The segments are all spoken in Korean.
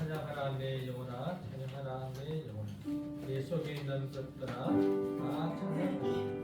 찬양하라 내 영혼아, 찬양하라 내 영혼아. 내 속에 있는 것들아 다 찬양하라.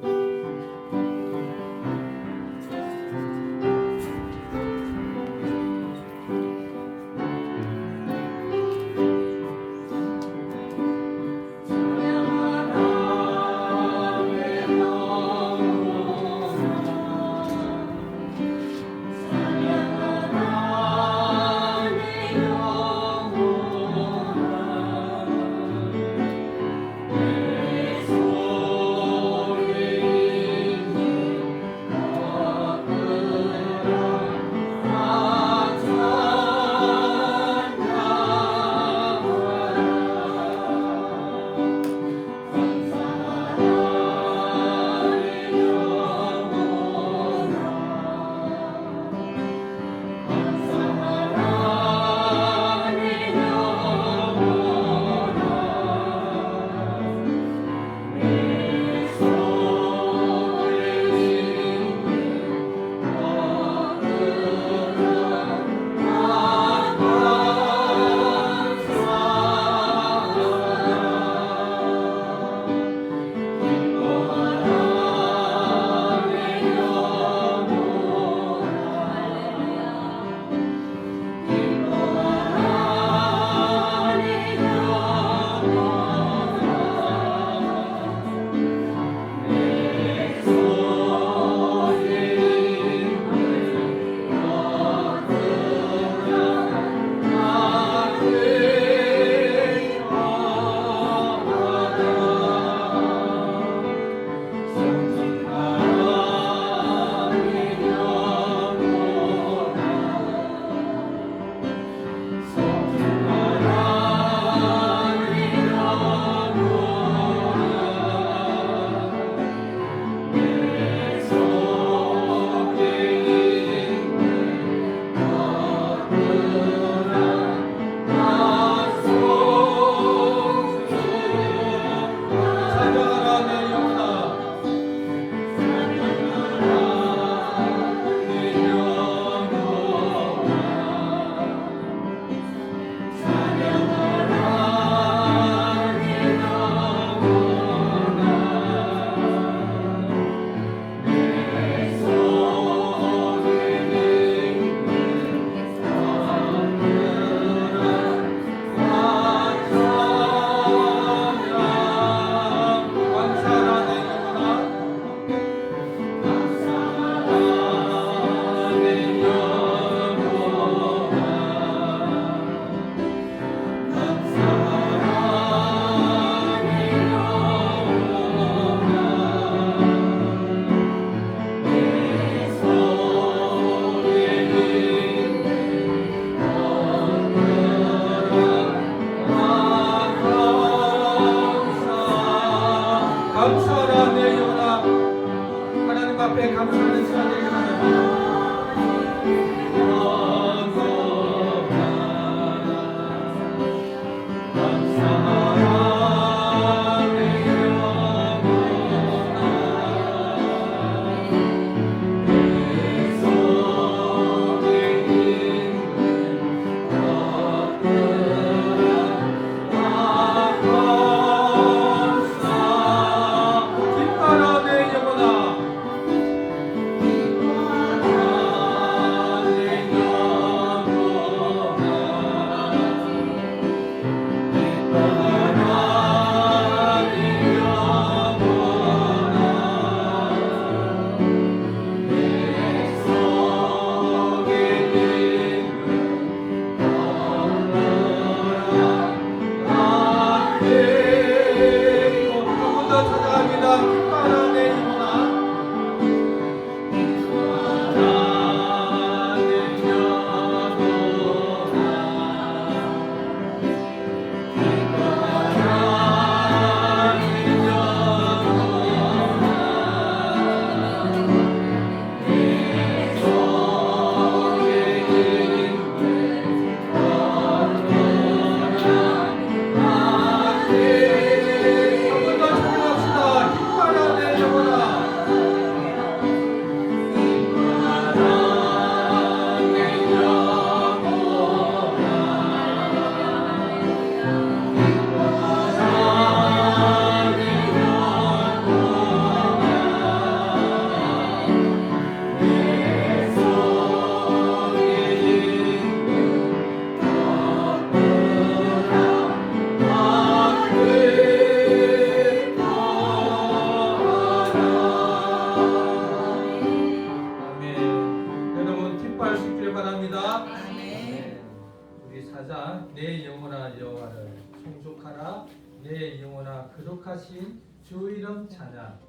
감사하라 내 영혼아. 하나님 앞에 감사하는 시간 되게 하나님. 찾아 내 영혼아 여호와를 송축하라. 내 영혼아 거룩하신 주 이름 찬양.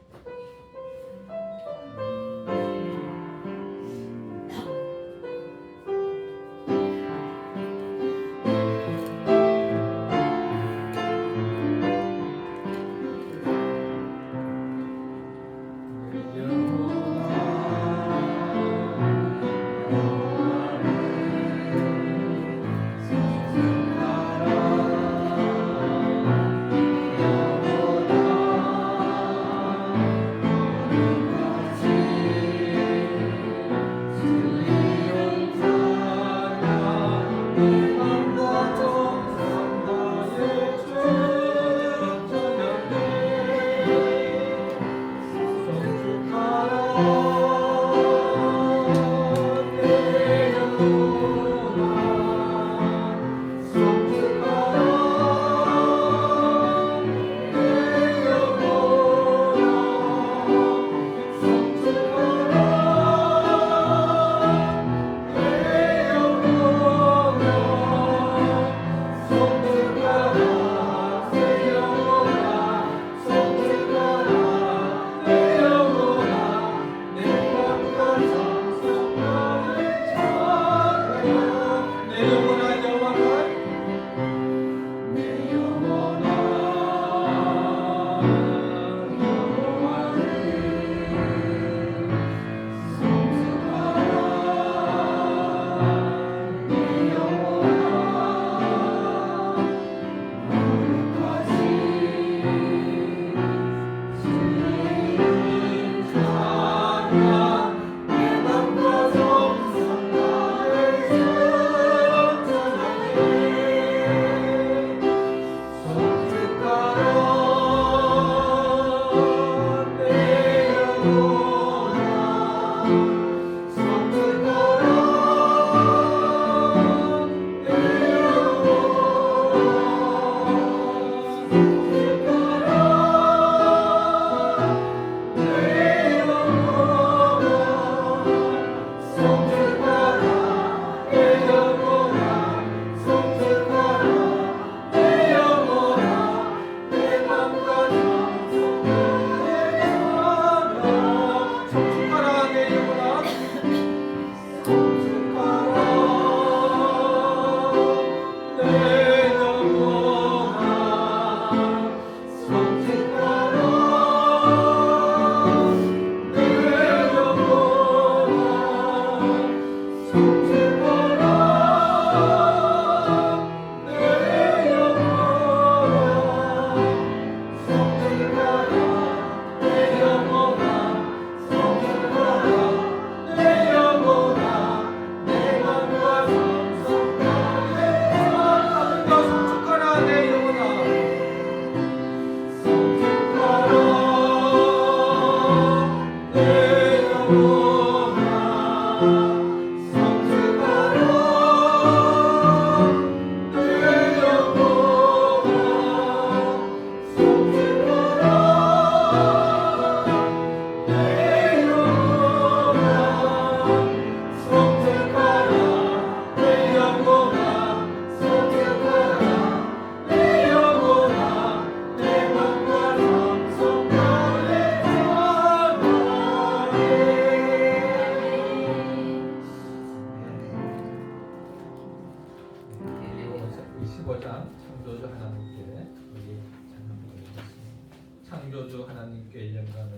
창조주 하나님께 영광을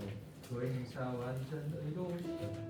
그 행사 완전 의로우시다.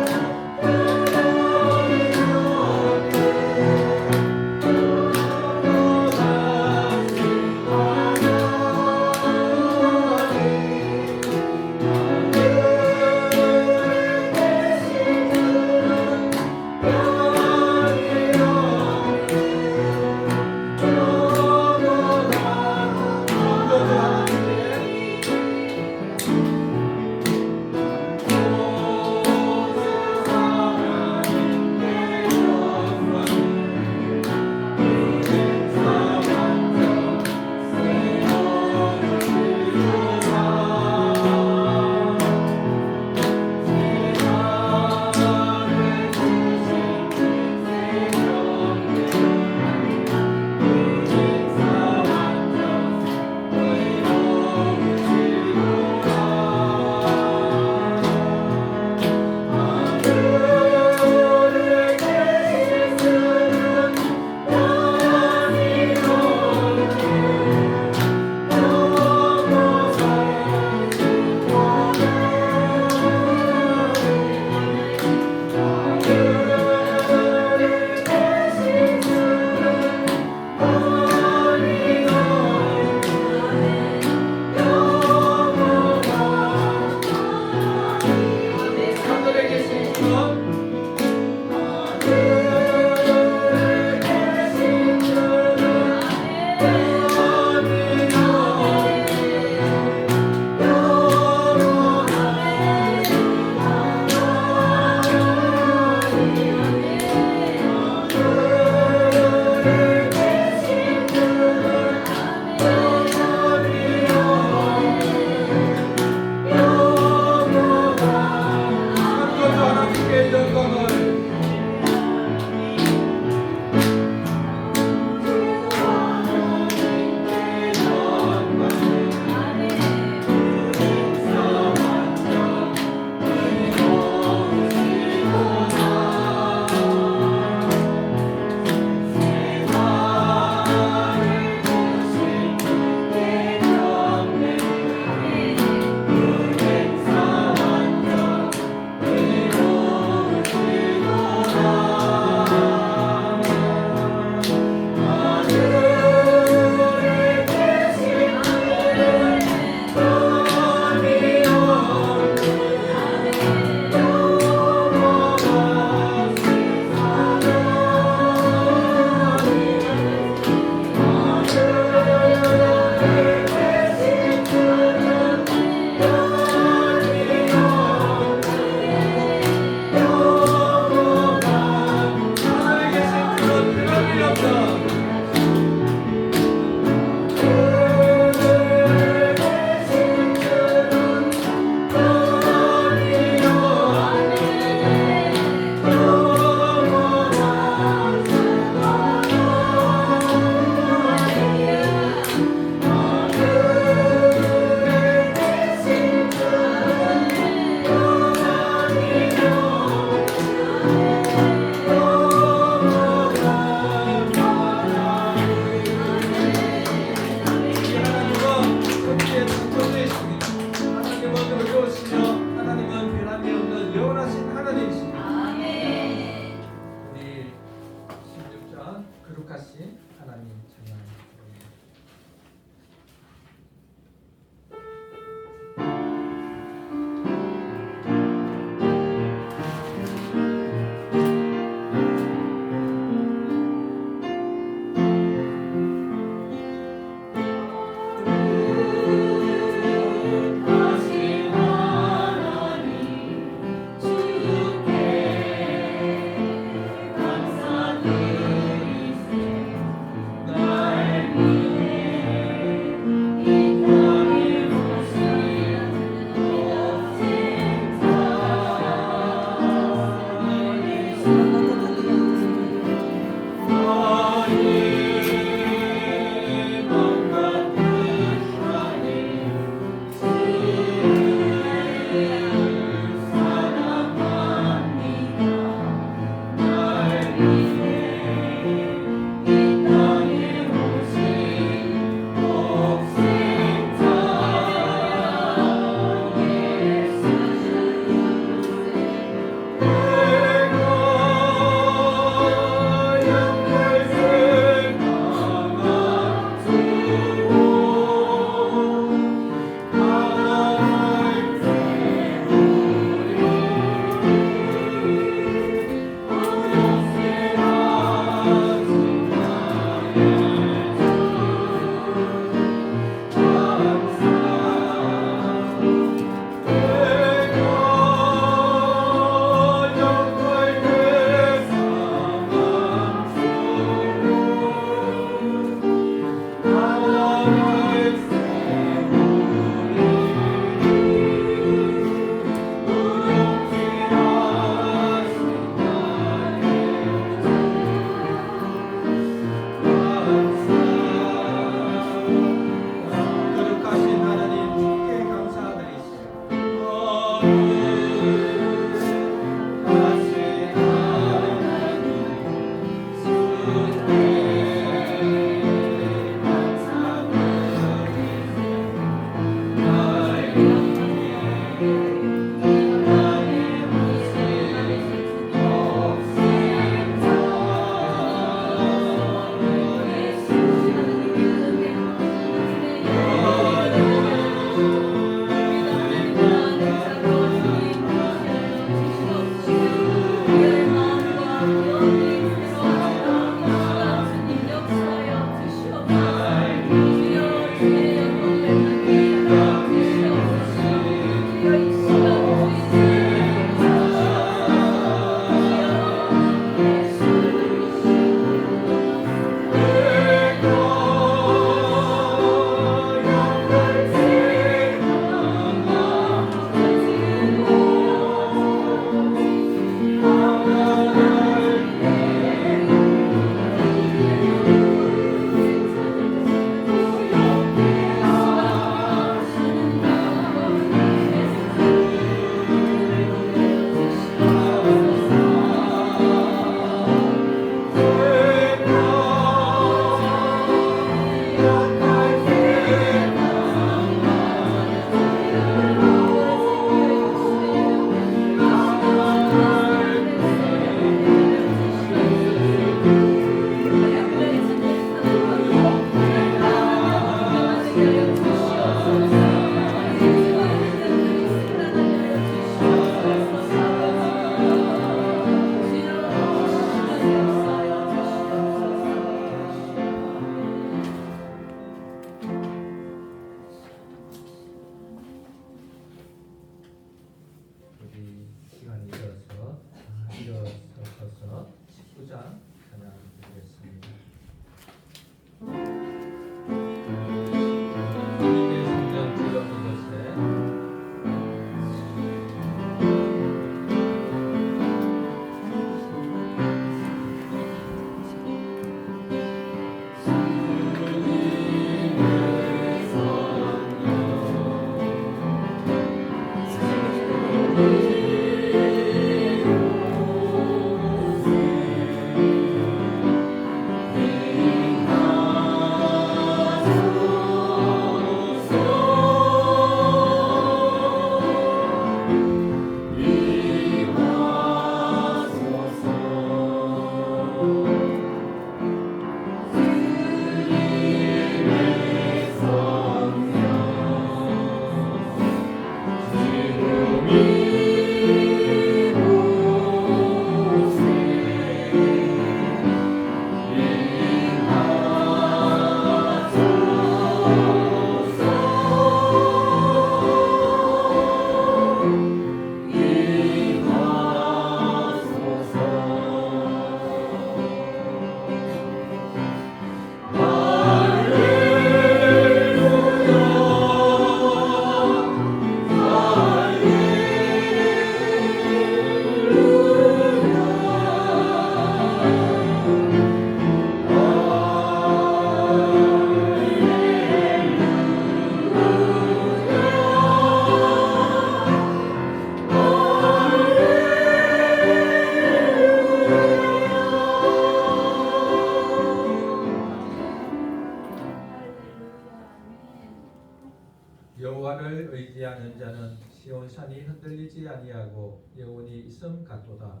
여호와를 의지하는 자는 시온산이 흔들리지 아니하고 영원히 있음 같도다.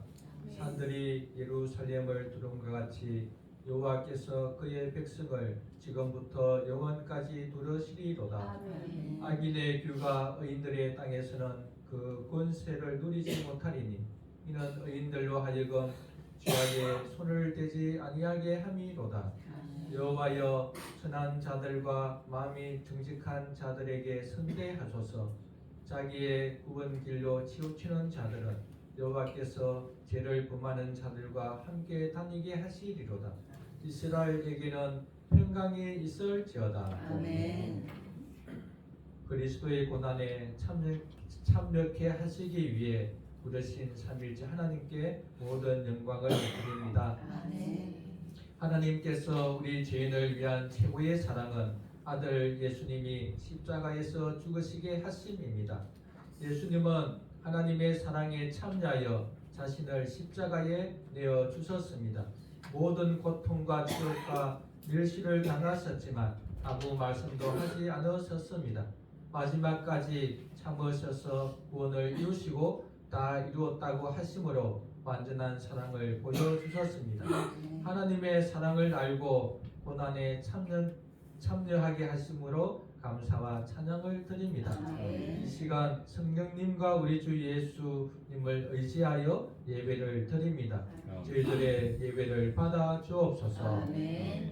산들이 예루살렘을 두름과 같이 여호와께서 그의 백성을 지금부터 영원까지 두르시리로다. 악인의 규가 의인들의 땅에서는 그 권세를 누리지 못하리니 이는 의인들로 하여금 죄악에 손을 대지 아니하게 함이로다. 여호와여, 선한 자들과 마음이 정직한 자들에게 선대하소서. 자기의 굽은 길로 치우치는 자들은 여호와께서 죄를 범하는 자들과 함께 다니게 하시리로다. 이스라엘에게는 평강이 있을지어다. 아멘. 그리스도의 고난에 참여케 하시기 위해 부르신 삼일째 하나님께 모든 영광을 드립니다. 아멘. 하나님께서 우리 죄인을 위한 최고의 사랑은 아들 예수님이 십자가에서 죽으시게 하심입니다. 예수님은 하나님의 사랑에 참여하여 자신을 십자가에 내어 주셨습니다. 모든 고통과 치욕과 멸시를 당하셨지만 아무 말씀도 하지 않으셨습니다. 마지막까지 참으셔서 구원을 이루시고 다 이루었다고 하심으로 완전한 사랑을 보여주셨습니다. 하나님의 사랑을 알고 고난에 참여하게 하심으로 감사와 찬양을 드립니다. 이 시간 성령님과 우리 주 예수님을 의지하여 예배를 드립니다. 저희들의 예배를 받아 주옵소서.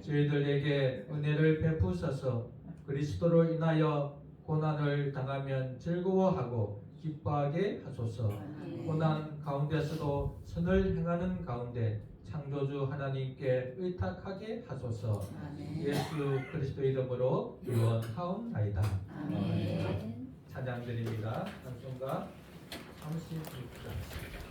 저희들에게 은혜를 베푸셔서 그리스도로 인하여 고난을 당하면 즐거워하고 기뻐하게 하소서. 고난 가운데서도 선을 행하는 가운데 창조주 하나님께 의탁하게 하소서. 예수 그리스도의 이름으로 유언하옵나이다. 아멘. 찬양드립니다. 찬송가 36장. 찬양하여라.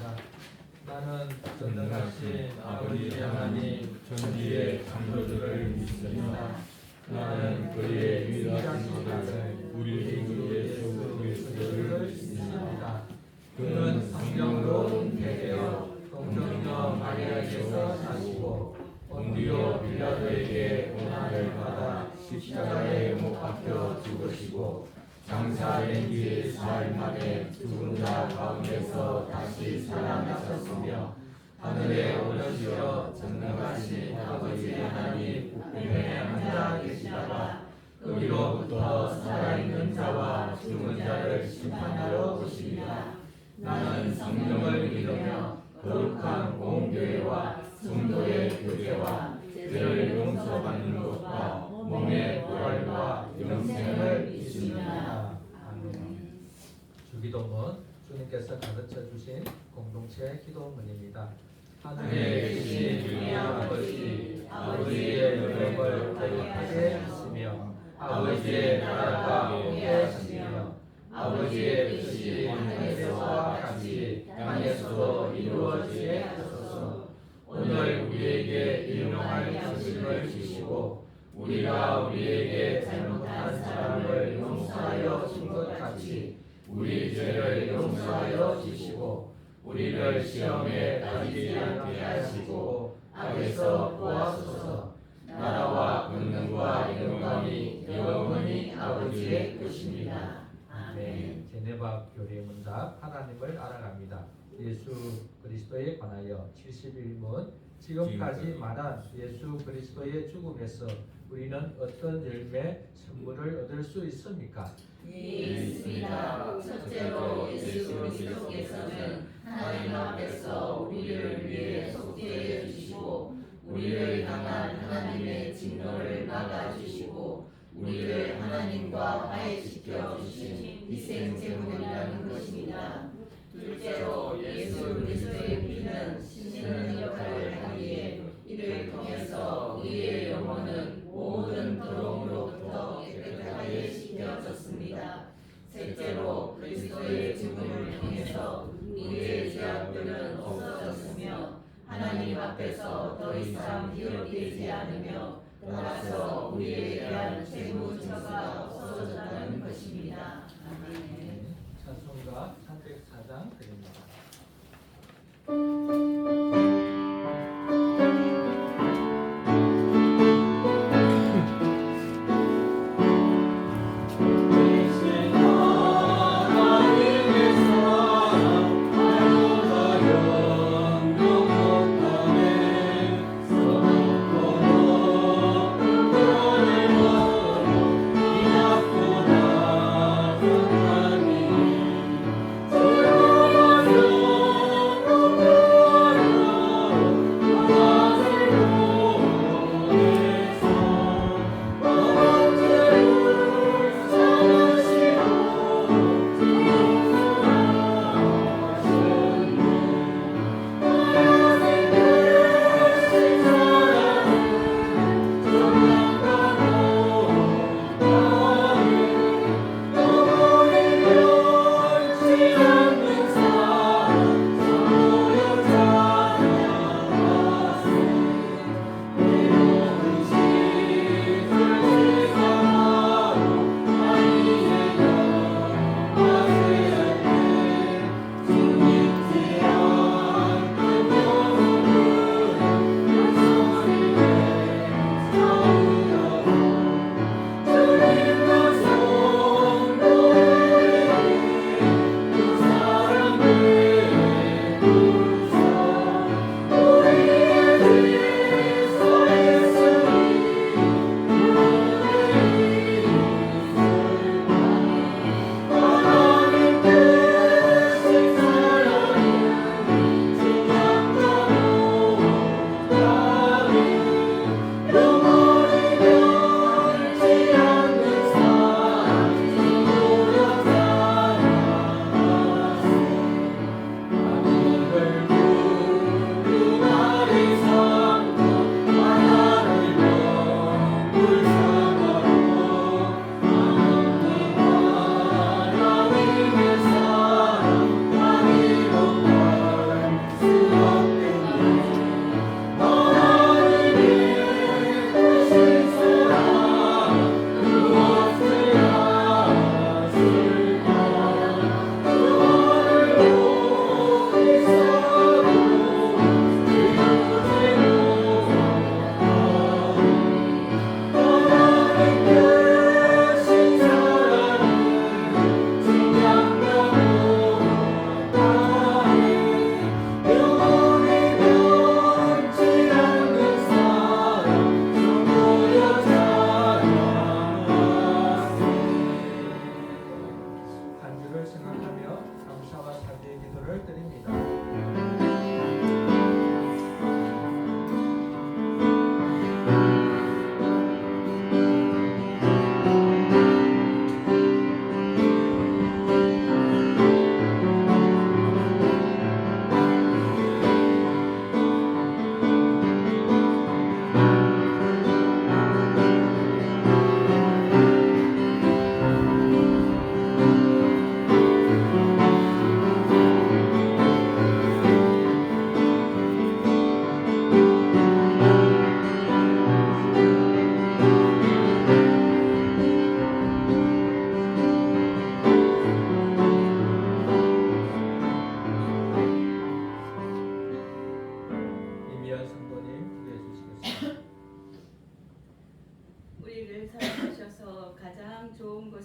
기도합니다. 나는 전능하신 아버지 하나님 천지의 창조주를 믿습니다. 나는 그의 위대하신 아들 우리 주 예수 그리스도를 믿습니다. 그는 성령으로 잉태되어 동정녀 마리아에게서 사시고 본디오 빌라도에게 고난을 받아 십자가에 못 박혀 죽으시고 장사된 뒤 사흘 만에 죽은 자 가운데서 다시 살아나셨으며 하늘에 올라오시어 전능하신 아버지 하나님 우편에 앉아 계시다가 거기로부터 살아있는 자와 죽은 자를 심판하러 오십니다. 나는 성령을 믿으며 거룩한 공교회와 성도의 교제와 죄를 용서받는 것과 몸의 부활과 영생을 믿습니다. 아멘. 주기도문 주님께서 가르쳐 주신 공동체 기도문입니다. 하늘에 계신 우리 아버지, 아버지의 이름을 거룩하게 하시며 아버지의 나라가 오게 하시며 아버지의 뜻이 하늘에서와 같이 땅에서도 이루어지게 하소서. 오늘 우리에게 일용할 양식을 주시고 우리가 우리에게 잘못한 사람을 용서하여 준 것 같이 우리 죄를 용서하여 주시고 우리를 시험에 빠지지 않게 하시고 악에서 구하소서. 나라와 권능과 영광이 영원히 아버지의 것입니다. 아멘. 제네바 교리의 문답 하나님을 알아갑니다. 예수 그리스도에 관하여 71문 지금까지 말한 예수 그리스도의 죽음에서 우리는 어떤 열매 선물을 얻을 수 있습니까? 있습니다. 첫째로 예수 그리스도께서는 하나님 앞에서 우리를 위해 속죄해 주시고 우리를 향한 하나님의 진노를 막아주시고 우리를 하나님과 화해시켜 주신 희생 제물이라는 것입니다. 둘째로 예수 그리스도의 피는 씻는 역할을 하기에 이를 통해서 우리의 영혼은 모든 더러움으로부터 깨끗하게 씻겨졌습니다. 셋째로 그리스도의 죽음을 통해서 우리의 죄악들은 없어졌으며 하나님 앞에서 더 이상 기억되지 않으며 따라서 우리에 대한 죄무 증거가 없어졌다는 것입니다. 아멘. 찬송가 304장 드립니다. 주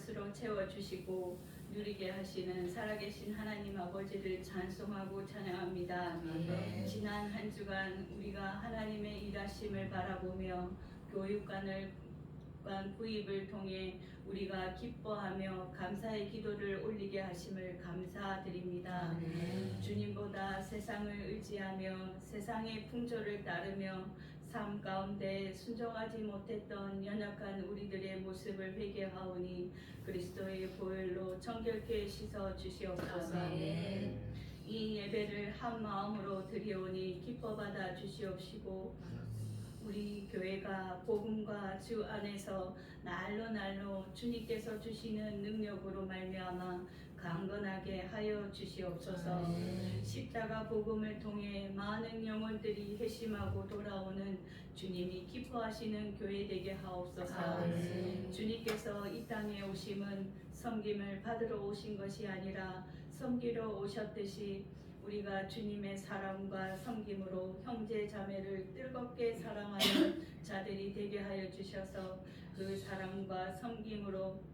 것으로 채워주시고 누리게 하시는 살아계신 하나님 아버지를 찬송하고 찬양합니다. 아멘. 지난 한 주간 우리가 하나님의 일하심을 바라보며 교육관 구입을 통해 우리가 기뻐하며 감사의 기도를 올리게 하심을 감사드립니다. 아멘. 주님보다 세상을 의지하며 세상의 풍조를 따르며 삶 가운데 순종하지 못했던 연약한 우리들의 모습을 회개하오니 그리스도의 보혈로 정결케 씻어 주시옵소서. 아멘. 이 예배를 한 마음으로 드리오니 기뻐 받아 주시옵시고 우리 교회가 복음과 주 안에서 날로 주님께서 주시는 능력으로 말미암아 강건하게 하여 주시옵소서. 아멘. 십자가 복음을 통해 많은 영혼들이 회심하고 돌아오는 주님이 기뻐하시는 교회 되게 하옵소서. 아멘. 주님께서 이 땅에 오심은 섬김을 받으러 오신 것이 아니라 섬기러 오셨듯이 우리가 주님의 사랑과 섬김으로 형제 자매를 뜨겁게 사랑하는 자들이 되게 하여 주셔서 그 사랑과 섬김으로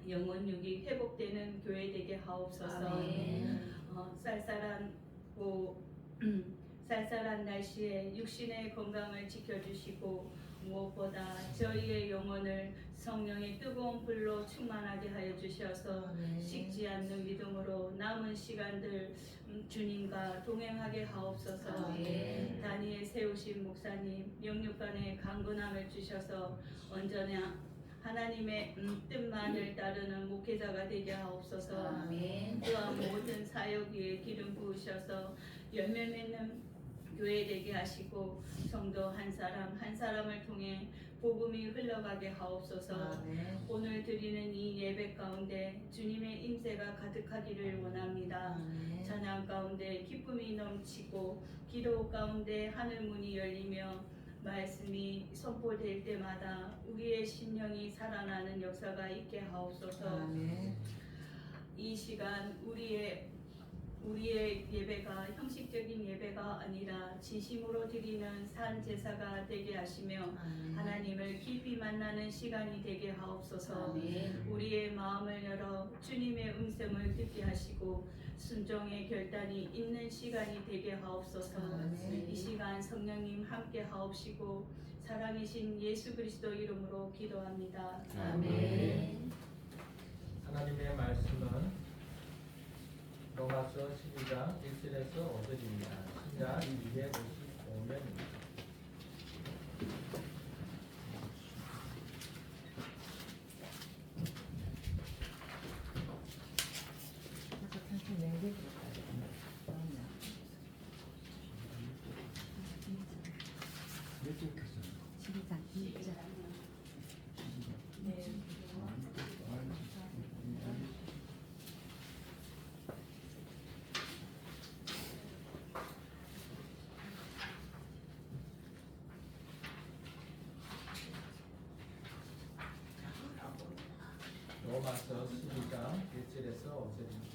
영혼육이 회복되는 교회 되게 하옵소서. 아멘. 쌀쌀한 날씨에 육신의 건강을 지켜주시고 무엇보다 저희의 영혼을 성령의 뜨거운 불로 충만하게 하여 주셔서 아멘. 식지 않는 믿음으로 남은 시간들 주님과 동행하게 하옵소서. 아멘. 다니엘 세우신 목사님 영육간의 강건함을 주셔서 언제나 하나님의 뜻만을 따르는 목회자가 되게 하옵소서. 아멘. 또한 모든 사역 위에 기름 부으셔서 열매 맺는 교회 되게 하시고 성도 한 사람 한 사람을 통해 복음이 흘러가게 하옵소서. 아멘. 오늘 드리는 이 예배 가운데 주님의 임재가 가득하기를 원합니다. 아멘. 찬양 가운데 기쁨이 넘치고 기도 가운데 하늘 문이 열리며 말씀이 선포될 때마다 우리의 심령이 살아나는 역사가 있게 하옵소서. 아멘. 이 시간 우리의 예배가 형식적인 예배가 아니라 진심으로 드리는 산 제사가 되게 하시며 아멘. 하나님을 깊이 만나는 시간이 되게 하옵소서. 아멘. 우리의 마음을 열어 주님의 음성을 듣게 하시고 순종의 결단이 있는 시간이 되게 하옵소서. 아멘. 이 시간 성령님 함께 하옵시고 사랑이신 예수 그리스도 이름으로 기도합니다. 아멘. 하나님의 말씀은 로마서 12장 1절에서 5절입니다. 시작 255면입니다. 로마서 12장 1절에서 5절입니다.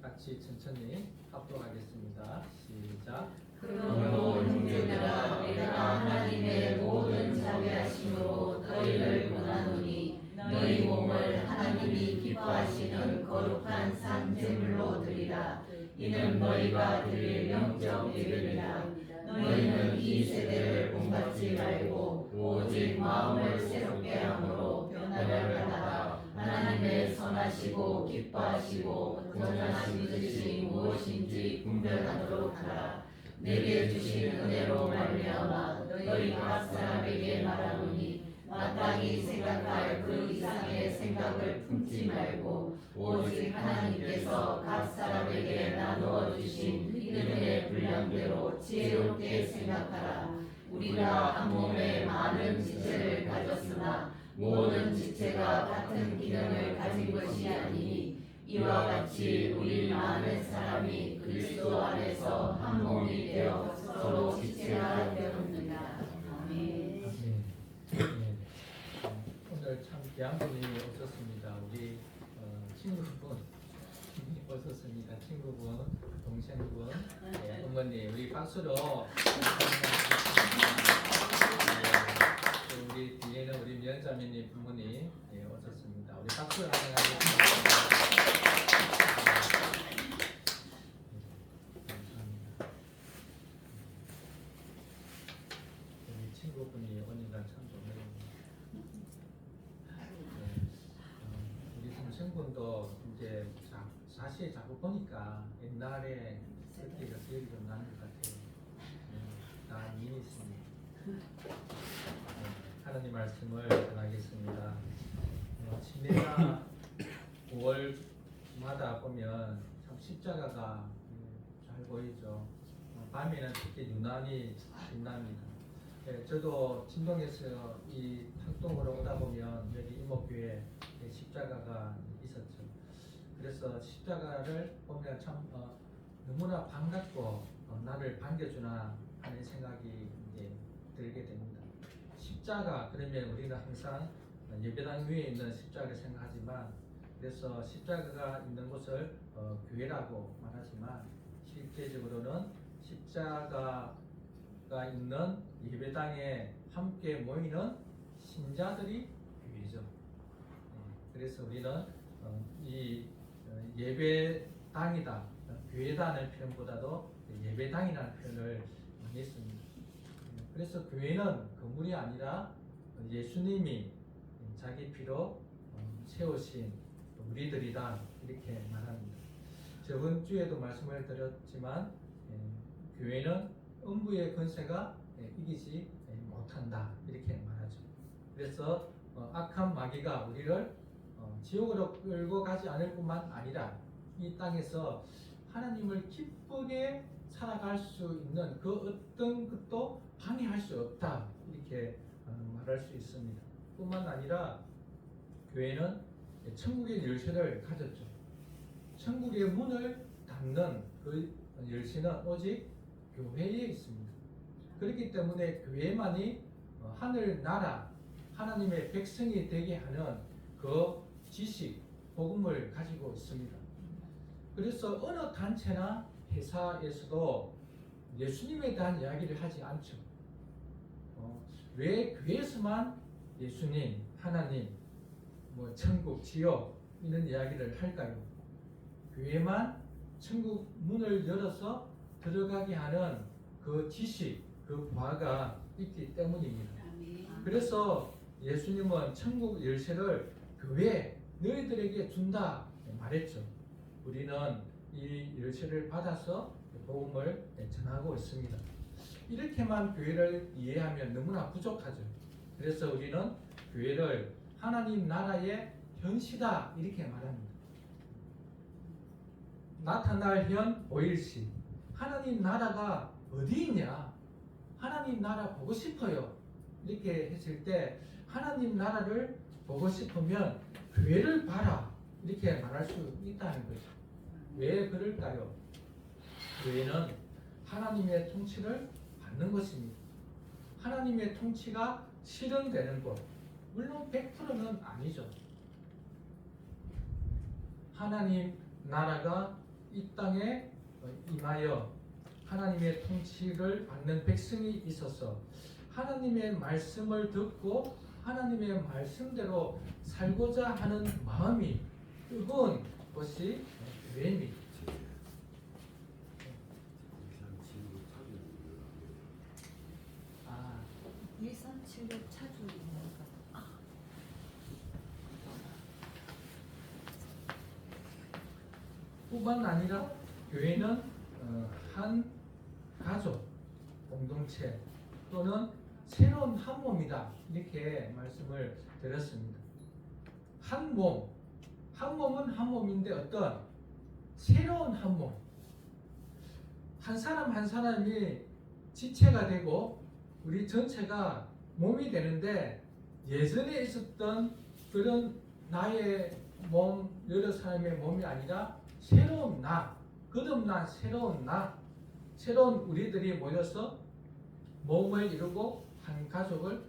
같이 천천히 합독하겠습니다. 시작. 그러므로 형제들아 내가 하나님의 모든 자비하심으로 너희를 권하노니 너희 몸을 하나님이 기뻐하시는 거룩한 산 제물로 드리라. 이는 너희가 드릴 영적 예배니라. 너희는 이 세대를 본받지 말고 오직 마음을 새롭게 함으로 변화를 받아 하나님의 선하시고 기뻐하시고 온전하신 뜻이 무엇인지 분별하도록 하라. 내게 주신 은혜로 말미암아 너희 각 사람에게 말하노니 마땅히 생각할 그 이상의 생각을 품지 말고 오직 하나님께서 각 사람에게 나누어 주신 믿음의 분량대로 지혜롭게 생각하라. 우리가 한 몸에 많은 지체를 가졌으나 모든 지체가 같은 기능을 가진 것이 아니니 이와 같이 우리 많은 사람이 그리스도 안에서 한 몸이 되어 서로 지체가 되었느니라. 아멘. 네. 오늘 참 귀한 분이 오셨습니다. 우리 친구분 오셨습니다. 친구분, 동생분, 어머니 우리 박수로 자매님 부모님 오셨습니다. 우리 박수 한번 하겠습니다. 감사합니다. 우리 친구분이 오니까 참 좋네요. 우리 동생분도 이제 사실 자꾸 보니까 옛날에 그때가 기억이 좀 나는 것 같아요. 다 미인이십니다. 하나님 말씀을 전하겠습니다. 침례가 9월마다 보면 참 십자가가 잘 보이죠. 밤에는 특히 유난히 빛납니다. 저도 진동에서 이 학동으로 오다 보면 여기 이목교회에 십자가가 있었죠. 그래서 십자가를 보면 참 너무나 반갑고 나를 반겨주나 하는 생각이 이제 들게 됩니다. 십자가 그러면 우리는 항상 예배당 위에 있는 십자가를 생각하지만 그래서 십자가가 있는 곳을 교회라고 말하지만 실제적으로는 십자가가 있는 예배당에 함께 모이는 신자들이 교회죠. 그래서 우리는 이 예배당이다, 교회다는 표현보다도 예배당이라는 표현을 많이 씁니다. 그래서 교회는 건물이 아니라 예수님이 자기 피로 세우신 우리들이다 이렇게 말합니다. 저번 주에도 말씀을 드렸지만 교회는 음부의 권세가 이기지 못한다 이렇게 말하죠. 그래서 악한 마귀가 우리를 지옥으로 끌고 가지 않을 뿐만 아니라 이 땅에서 하나님을 기쁘게 살아갈 수 있는 그 어떤 것도 방해할 수 없다 이렇게 말할 수 있습니다. 뿐만 아니라 교회는 천국의 열쇠를 가졌죠. 천국의 문을 닫는 그 열쇠는 오직 교회에 있습니다. 그렇기 때문에 교회만이 하늘 나라 하나님의 백성이 되게 하는 그 지식 복음을 가지고 있습니다. 그래서 어느 단체나 회사에서도 예수님에 대한 이야기를 하지 않죠. 왜 교회에서만 예수님, 하나님, 천국, 지옥 이런 이야기를 할까요? 교회만 천국 문을 열어서 들어가게 하는 그 지식, 그 바가 있기 때문입니다. 그래서 예수님은 천국 열쇠를 교회 너희들에게 준다 말했죠. 우리는 이 열쇠를 받아서 복음을 전하고 있습니다. 이렇게만 교회를 이해하면 너무나 부족하죠. 그래서 우리는 교회를 하나님 나라의 현시다 이렇게 말합니다. 나타날 현 보일시. 하나님 나라가 어디 있냐? 하나님 나라 보고 싶어요. 이렇게 했을 때 하나님 나라를 보고 싶으면 교회를 봐라 이렇게 말할 수 있다는 거죠. 왜 그럴까요? 교회는 하나님의 통치를 받는 것입니다. 하나님의 통치가 실현되는 것, 물론 100%는 아니죠. 하나님 나라가 이 땅에 임하여 하나님의 통치를 받는 백성이 있어서 하나님의 말씀을 듣고 하나님의 말씀대로 살고자 하는 마음이 뜨거운 것이 교회입니다. 아, 1376 차주입니다. 뿐만 아니라 교회는 한 가족, 공동체 또는 새로운 한 몸이다 이렇게 말씀을 드렸습니다. 한 몸, 한 몸은 한 몸인데 어떤 새로운 한 몸, 한 사람 한 사람이 지체가 되고 우리 전체가 몸이 되는데 예전에 있었던 그런 나의 몸, 여러 사람의 몸이 아니라 새로운 나, 거듭난 새로운 나, 새로운 우리들이 모여서 몸을 이루고 한 가족을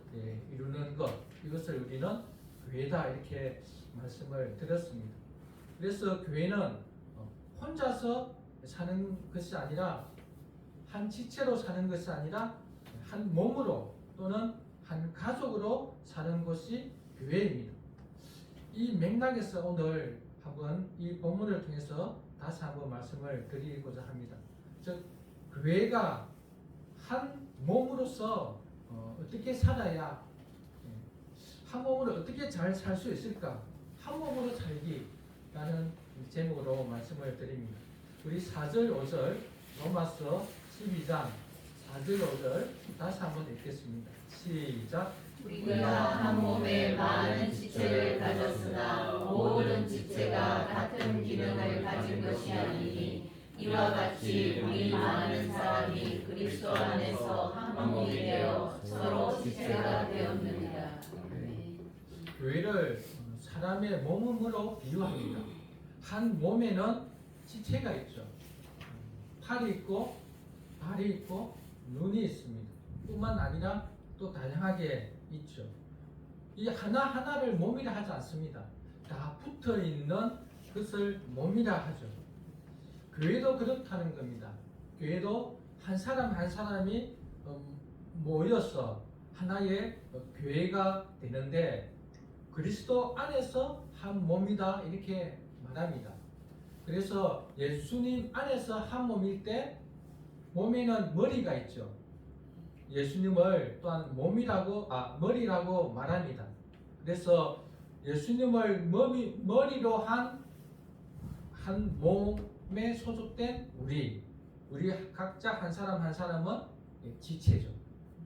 이루는 것, 이것을 우리는 교회다 이렇게 말씀을 드렸습니다. 그래서 교회는 혼자서 사는 것이 아니라 한 지체로 사는 것이 아니라 한 몸으로 또는 한 가족으로 사는 것이 교회입니다. 이 맥락에서 오늘 한번 이 본문을 통해서 다시 한번 말씀을 드리고자 합니다. 즉 교회가 한 몸으로서 어떻게 살아야 한 몸으로 어떻게 잘 살 수 있을까? 한 몸으로 살기라는 제목으로 말씀을 드립니다. 우리 4절 5절 로마서 12장 4절 5절 다시 한번 읽겠습니다. 시작. 우리가 한 몸에 많은 지체를 가졌으나 모든 지체가 같은 기능을 가진 것이 아니니 이와 같이 우리 많은 사람이 그리스도 안에서 한 몸이 되어 서로 지체가 되었느니라. 교회를 사람의 몸으로 비유합니다. 한 몸에는 지체가 있죠. 팔이 있고 발이 있고 눈이 있습니다. 뿐만 아니라 또 다양하게 있죠. 이 하나하나를 몸이라 하지 않습니다. 다 붙어 있는 것을 몸이라 하죠. 교회도 그렇다는 겁니다. 교회도 한 사람 한 사람이 모여서 하나의 교회가 되는데 그리스도 안에서 한 몸이다 이렇게 말합니다. 그래서 예수님 안에서 한 몸일 때 몸에는 머리가 있죠. 예수님을 또한 머리라고 말합니다. 그래서 예수님을 머리로 한 몸에 소속된 우리 각자 한 사람 한 사람은 지체죠.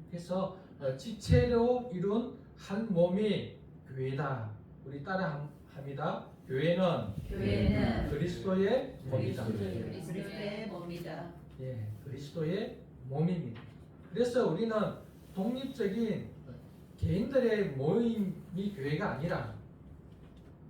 그래서 지체로 이룬 한 몸이 교회다. 우리 따라 합니다. 교회는 그리스도의 몸이다. 그리스도의 몸이다. 예, 그리스도의 몸입니다. 그래서 우리는 독립적인 개인들의 모임이 교회가 아니라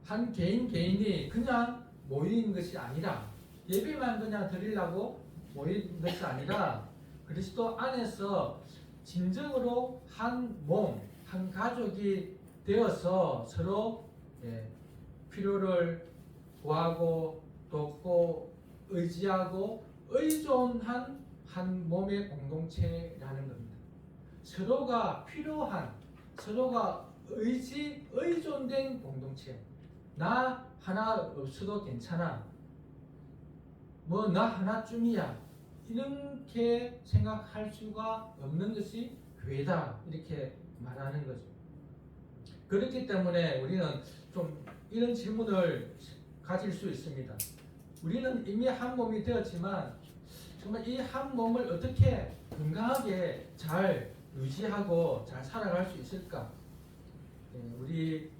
한 개인이 그냥 모인 것이 아니라 예배만 그냥 드리려고 모인 것이 아니라 그리스도 안에서 진정으로 한 몸, 한 가족이 되어서 서로 필요를 구하고 돕고 의지하고 의존한 한 몸의 공동체라는 겁니다. 서로가 필요한, 서로가 의존된 공동체. 나 하나 없어도 괜찮아. 뭐 나 하나쯤이야. 이렇게 생각할 수가 없는 것이 교회다. 이렇게 말하는 거죠. 그렇기 때문에 우리는 좀 이런 질문을 가질 수 있습니다. 우리는 이미 한 몸이 되었지만 정말 이 한 몸을 어떻게 건강하게 잘 유지하고 잘 살아갈 수 있을까? 우리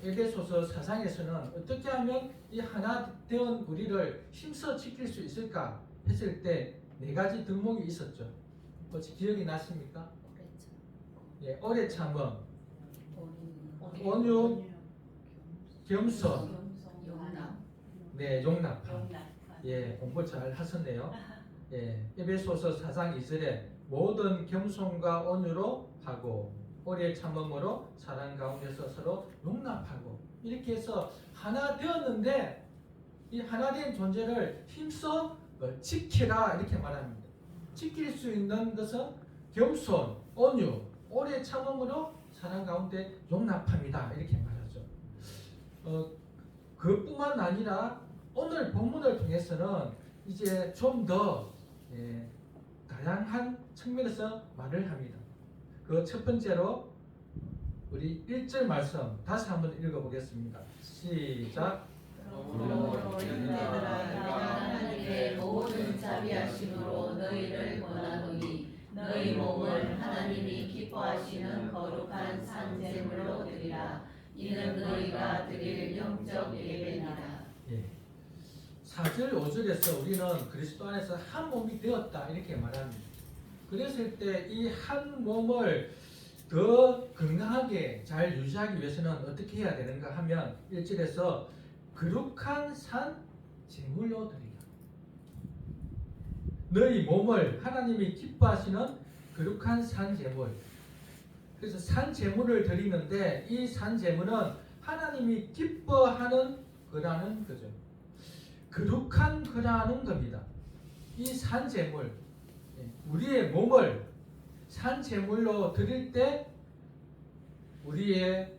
에베소서 4장에서는 어떻게 하면 이 하나 되은 우리를 힘써 지킬 수 있을까 했을 때 4가지 덕목이 있었죠. 혹시 기억이 나십니까? 오래 참음, 온유, 겸손, 용납함. 공부 잘 하셨네요. 에베소서 4장 2절에 모든 겸손과 온유로 하고 오래 참음으로 사랑 가운데서 서로 용납하고 이렇게 해서 하나 되었는데 이 하나 된 존재를 힘써 지키라 이렇게 말합니다. 지킬 수 있는 것은 겸손, 온유, 오래 참음으로 사랑 가운데 용납합니다. 이렇게 말하죠. 그뿐만 아니라 오늘 본문을 통해서는 이제 좀 더 다양한 측면에서 말을 합니다. 그 첫 번째로 우리 1절 말씀 다시 한번 읽어보겠습니다. 시작. 그러므로 형제들아 하나님의 모든 자비하심으로 너희를 권하노니 너희 몸을 하나님이 기뻐하시는 거룩한 산제물로 드리라. 이는 너희가 드릴 영적 예배니라. 4절 5절에서 우리는 그리스도 안에서 한 몸이 되었다 이렇게 말합니다. 그랬을 때 이 한 몸을 더 건강하게 잘 유지하기 위해서는 어떻게 해야 되는가 하면 1절에서 거룩한 산 제물로 드리라. 너희 몸을 하나님이 기뻐하시는 거룩한 산 제물. 그래서 산 제물을 드리는데 이 산 제물은 하나님이 기뻐하는 거라는 거죠. 거룩한 거라는 겁니다. 이 산 제물, 우리의 몸을 산 제물로 드릴 때 우리의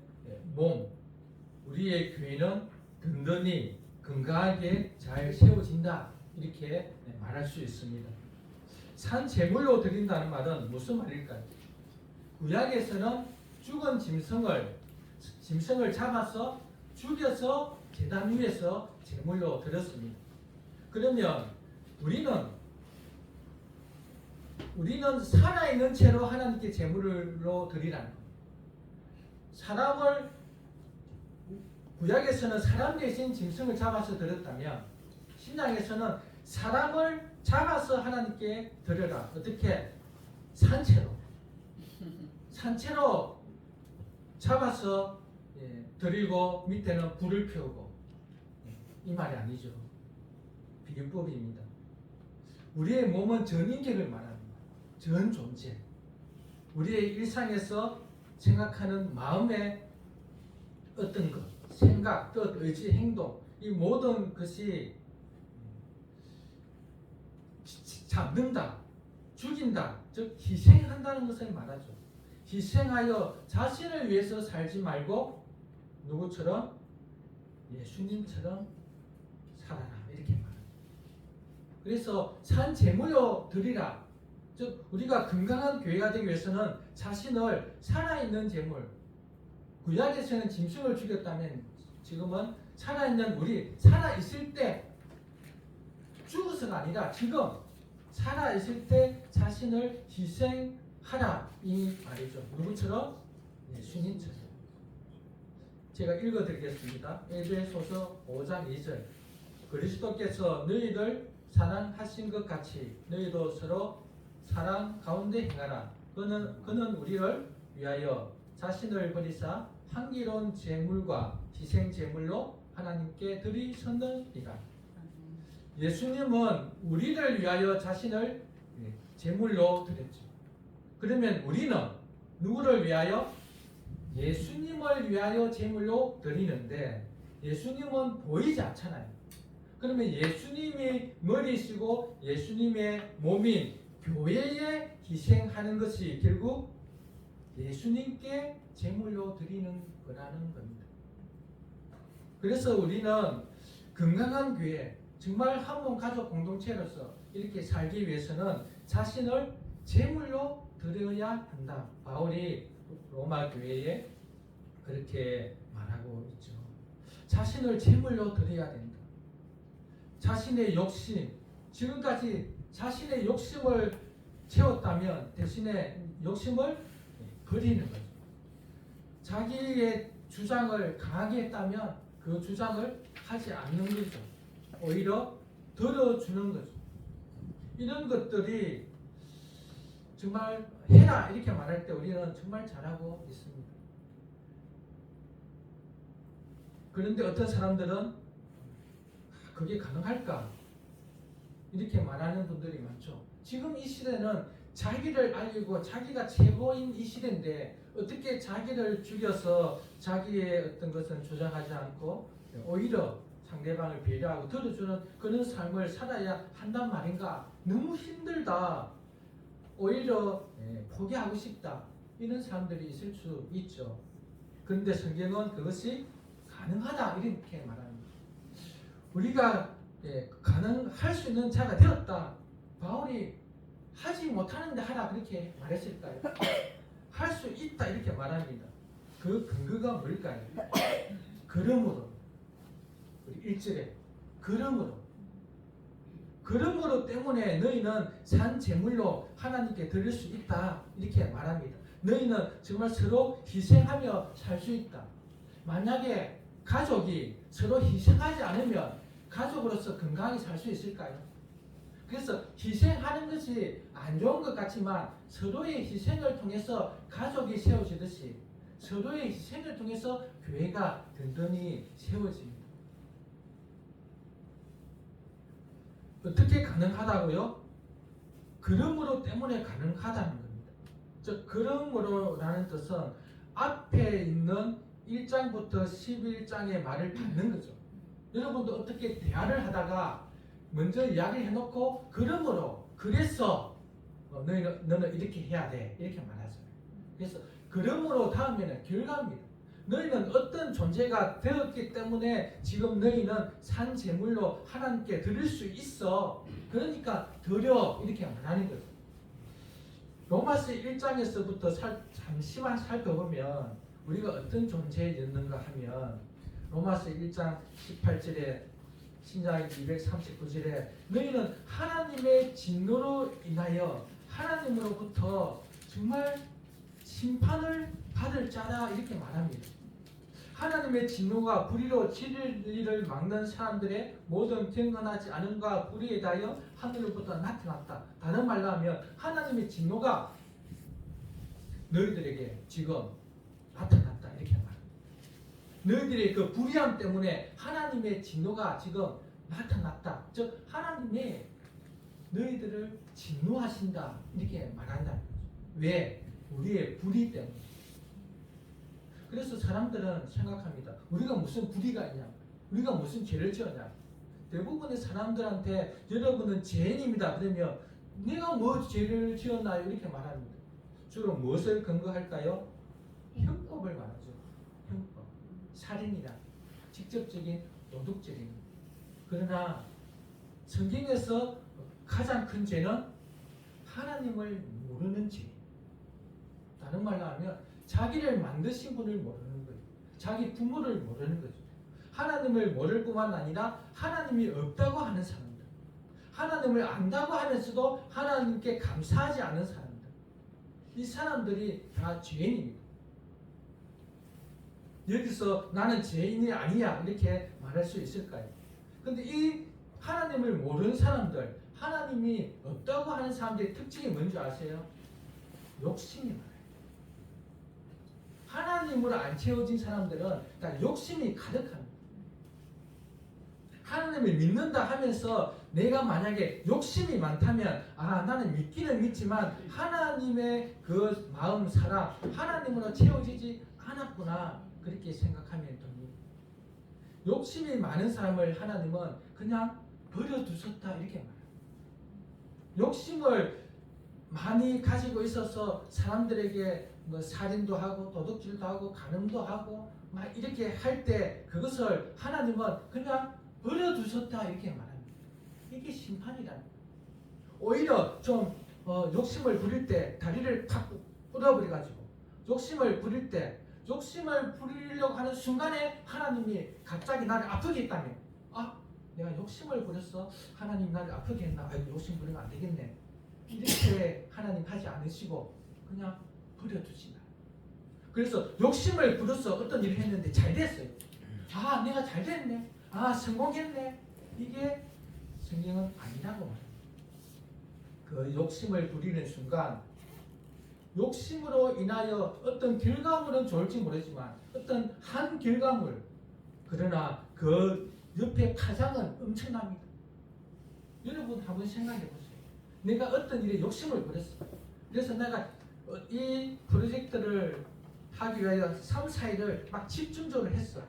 몸, 우리의 교회는 든든히 건강하게 잘 세워진다 이렇게 말할 수 있습니다. 산 제물로 드린다는 말은 무슨 말일까요? 구약에서는 죽은 짐승을 잡아서 죽여서 제단 위에서 제물로 드렸습니다. 그러면 우리는 살아있는 채로 하나님께 제물로 드리라는 거예요. 사람을 구약에서는 사람 대신 짐승을 잡아서 드렸다면 신약에서는 사람을 잡아서 하나님께 드려라. 어떻게? 산채로 잡아서 드리고 밑에는 불을 피우고 이 말이 아니죠. 비유법입니다. 우리의 몸은 전 인격을 말합니다. 전 존재. 우리의 일상에서 생각하는 마음의 어떤 것, 생각, 뜻, 의지, 행동 이 모든 것이 잡는다, 죽인다, 즉 희생한다는 것을 말하죠. 희생하여 자신을 위해서 살지 말고 누구처럼? 예수님처럼 살아라 이렇게 말합니다. 그래서 산 제물로 드리라. 즉 우리가 건강한 교회가 되기 위해서는 자신을 살아있는 제물, 구약에서는 짐승을 죽였다면 지금은 살아있는 우리 살아있을 때 죽어서가 아니라 지금 살아있을 때 자신을 희생하라 이 말이죠. 누구처럼? 예수님처럼. 제가 읽어드리겠습니다. 에베소서 5장 2절 그리스도께서 너희를 사랑하신 것 같이 너희도 서로 사랑 가운데 행하라. 그는 우리를 위하여 자신을 버리사 향기로운 제물과 희생 제물로 하나님께 드리셨느니라. 예수님은 우리를 위하여 자신을 제물로 드렸죠. 그러면 우리는 누구를 위하여? 예수님을 위하여 제물로 드리는데 예수님은 보이지 않잖아요. 그러면 예수님이 머리시고 예수님의 몸인 교회에 희생하는 것이 결국 예수님께 제물로 드리는 거라는 겁니다. 그래서 우리는 건강한 교회, 정말 한 몸 가족 공동체로서 이렇게 살기 위해서는 자신을 제물로 드려야 한다. 바울이 로마 교회에 그렇게 말하고 있죠. 자신을 제물로 드려야 된다. 자신의 욕심, 지금까지 자신의 욕심을 채웠다면 대신에 욕심을 버리는 거죠. 자기의 주장을 강하게 했다면 그 주장을 하지 않는 거죠. 오히려 들어주는 거죠. 이런 것들이 정말 해라 이렇게 말할 때 우리는 정말 잘하고 있습니다. 그런데 어떤 사람들은 그게 가능할까? 이렇게 말하는 분들이 많죠. 지금 이 시대는 자기를 알리고 자기가 최고인 이 시대인데 어떻게 자기를 죽여서 자기의 어떤 것은 주장하지 않고 오히려 상대방을 배려하고 들어주는 그런 삶을 살아야 한단 말인가? 너무 힘들다. 오히려 포기하고 싶다. 이런 사람들이 있을 수 있죠. 그런데 성경은 그것이 가능하다 이렇게 말합니다. 우리가 가능할 수 있는 자가 되었다. 바울이 하지 못하는데 하라 그렇게 말했을까요? 할 수 있다 이렇게 말합니다. 그 근거가 뭘까요? 그러므로 우리 1절에 그러므로 때문에 너희는 산 제물로 하나님께 드릴 수 있다 이렇게 말합니다. 너희는 정말 서로 희생하며 살 수 있다. 만약에 가족이 서로 희생하지 않으면 가족으로서 건강히 살 수 있을까요? 그래서 희생하는 것이 안 좋은 것 같지만 서로의 희생을 통해서 가족이 세워지듯이 서로의 희생을 통해서 교회가 든든히 세워집니다. 어떻게 가능하다고요? 그러므로 때문에 가능하다는 겁니다. 즉 그러므로라는 뜻은 앞에 있는 1장부터 11장의 말을 받는 거죠. 여러분도 어떻게 대화를 하다가 먼저 이야기를 해놓고 그러므로 그래서 너는 이렇게 해야 돼 이렇게 말하잖아요. 그래서 그러므로 다음에는 결과입니다. 너희는 어떤 존재가 되었기 때문에 지금 너희는 산 제물로 하나님께 드릴 수 있어. 그러니까 드려 이렇게 말하는 거죠. 로마서 1장에서부터 잠시만 살펴보면 우리가 어떤 존재였는가 하면 로마서 1장 18절에 신자기 239절에 너희는 하나님의 진노로 인하여 하나님으로부터 정말 심판을 받을 자라 이렇게 말합니다. 하나님의 진노가 불의로 진리를 막는 사람들의 모든 경건하지 않음과 불의에 대하여 하늘로부터 나타났다. 다른 말로 하면 하나님의 진노가 너희들에게 지금 나타났다 이렇게 말합니다. 너희들의 그 불의함 때문에 하나님의 진노가 지금 나타났다. 즉 하나님이 너희들을 진노하신다 이렇게 말한다. 왜? 우리의 불의 때문에. 그래서 사람들은 생각합니다. 우리가 무슨 불의가 있냐? 우리가 무슨 죄를 지었냐? 대부분의 사람들한테 여러분은 죄인입니다. 그러면 내가 뭐 죄를 지었나요? 이렇게 말합니다. 주로 무엇을 근거할까요? 형법을 말하죠. 형법. 살인이나 직접적인 도덕적인. 그러나 성경에서 가장 큰 죄는 하나님을 모르는 죄. 다른 말로 하면 자기를 만드신 분을 모르는 거예요. 자기 부모를 모르는 거죠. 하나님을 모를 뿐만 아니라 하나님이 없다고 하는 사람들. 하나님을 안다고 하면서도 하나님께 감사하지 않은 사람들. 이 사람들이 다 죄인입니다. 여기서 나는 죄인이 아니야 이렇게 말할 수 있을까요? 근데 이 하나님을 모르는 사람들, 하나님이 없다고 하는 사람들의 특징이 뭔지 아세요? 욕심이 많아요. 하나님으로 안 채워진 사람들은 다 욕심이 가득합니다. 하나님을 믿는다 하면서 내가 만약에 욕심이 많다면 나는 믿기는 믿지만 하나님의 그 마음 사랑 하나님으로 채워지지 않았구나 그렇게 생각하면 됩니다. 욕심이 많은 사람을 하나님은 그냥 버려두셨다 이렇게 말해요. 욕심을 많이 가지고 있어서 사람들에게 뭐 살인도 하고 도둑질도 하고 간음도 하고 막 이렇게 할 때 그것을 하나님은 그냥 버려두셨다 이렇게 말합니다. 이게 심판이라는 거예요. 오히려 좀 욕심을 부릴 때 다리를 팍 뿌려버려가지고 욕심을 부릴 때 욕심을 부리려고 하는 순간에 하나님이 갑자기 나를 아프게 했다면 내가 욕심을 부렸어. 하나님 나를 아프게 했나? 욕심 부리면 안 되겠네. 이렇게 하나님 하지 않으시고 그냥 버려두시나. 그래서 욕심을 부려서 어떤 일을 했는데 잘 됐어요. 내가 잘 됐네. 성공했네. 이게 성경은 아니라고 말합니다. 그 욕심을 부리는 순간 욕심으로 인하여 어떤 결과물은 좋을지 모르지만 어떤 한 결과물 그러나 그 옆에 파장은 엄청납니다. 여러분 한번 생각해 보세요. 내가 어떤 일에 욕심을 부렸어. 그래서 내가 이 프로젝트를 하기 위하여 3, 4일을 막 집중적으로 했어.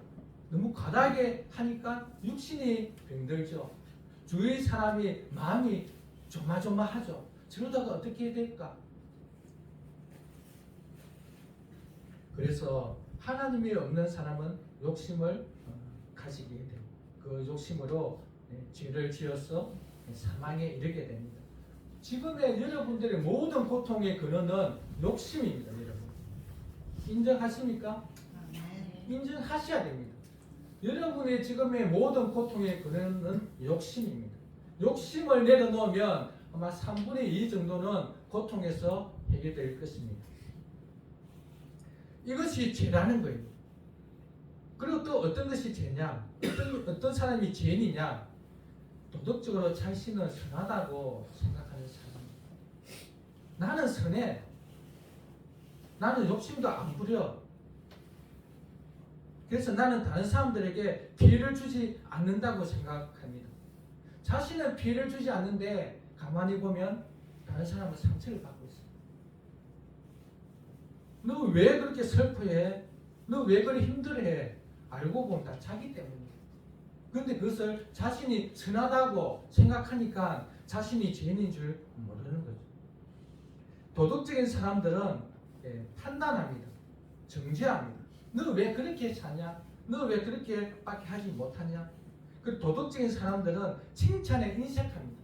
너무 과다하게 하니까 육신이 병들죠. 주위 사람이 마음이 조마조마하죠. 저러다가 어떻게 될까? 그래서 하나님이 없는 사람은 욕심을 가지게 돼요. 그 욕심으로 죄를 지어서 사망에 이르게 됩니다. 지금의 여러분들의 모든 고통의 근원은 욕심입니다. 여러분 인정하십니까? 인정하셔야 됩니다. 여러분의 지금의 모든 고통의 근원은 욕심입니다. 욕심을 내려놓으면 아마 3분의 2 정도는 고통에서 해결될 것입니다. 이것이 죄라는 거예요. 그리고 또 어떤 것이 죄냐? 어떤 사람이 죄인이냐? 도덕적으로 자신은 선하다고 생각하는 사람. 나는 선해. 나는 욕심도 안 부려. 그래서 나는 다른 사람들에게 피해를 주지 않는다고 생각합니다. 자신은 피해를 주지 않는데 가만히 보면 다른 사람은 상처를 받고 있어요. 너 왜 그렇게 슬퍼해? 너 왜 그렇게 힘들어해? 알고 보면 다 자기 때문이에요. 그런데 그것을 자신이 선하다고 생각하니까 자신이 죄인인 줄 모르는 거죠. 도덕적인 사람들은 판단합니다. 정죄합니다. 너 왜 그렇게 사냐? 너 왜 그렇게밖에 하지 못하냐? 그 도덕적인 사람들은 칭찬에 인색합니다.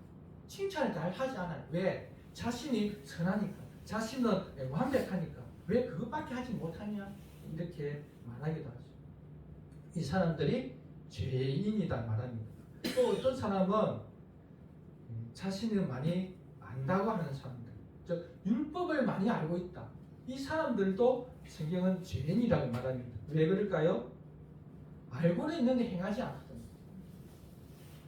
칭찬을 잘 하지 않아요. 왜? 자신이 선하니까, 자신은 완벽하니까 왜 그것밖에 하지 못하냐? 이렇게 말하기도 하죠. 이 사람들이 죄인이다 말합니다. 또 어떤 사람은 자신을 많이 안다고 하는 사람들, 즉 율법을 많이 알고 있다. 이 사람들도 성경은 죄인이라고 말합니다. 왜 그럴까요? 알고는 있는데 행하지 않거든요.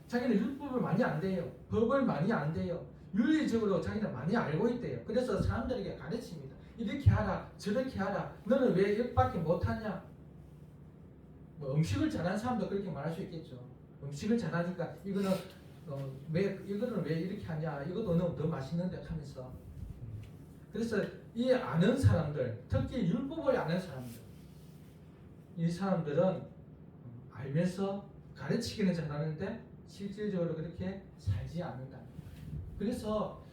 자기는 율법을 많이 안대요. 법을 많이 안대요. 윤리적으로 자기는 많이 알고 있대요. 그래서 사람들에게 가르칩니다. 이렇게 하라, 저렇게 하라. 너는 왜 이것밖에 못하냐? 뭐 음식을 잘하는 사람도 그렇게 말할 수 있겠죠. 음식을 잘하니까 이거는 이거는 왜 이렇게 하냐? 이것도 너무 더 맛있는데 하면서. 그래서 이 아는 사람들, 특히 율법을 아는 사람들, 이 사람들은 알면서 가르치기는 잘하는데 실질적으로 그렇게 살지 않는다. 그래서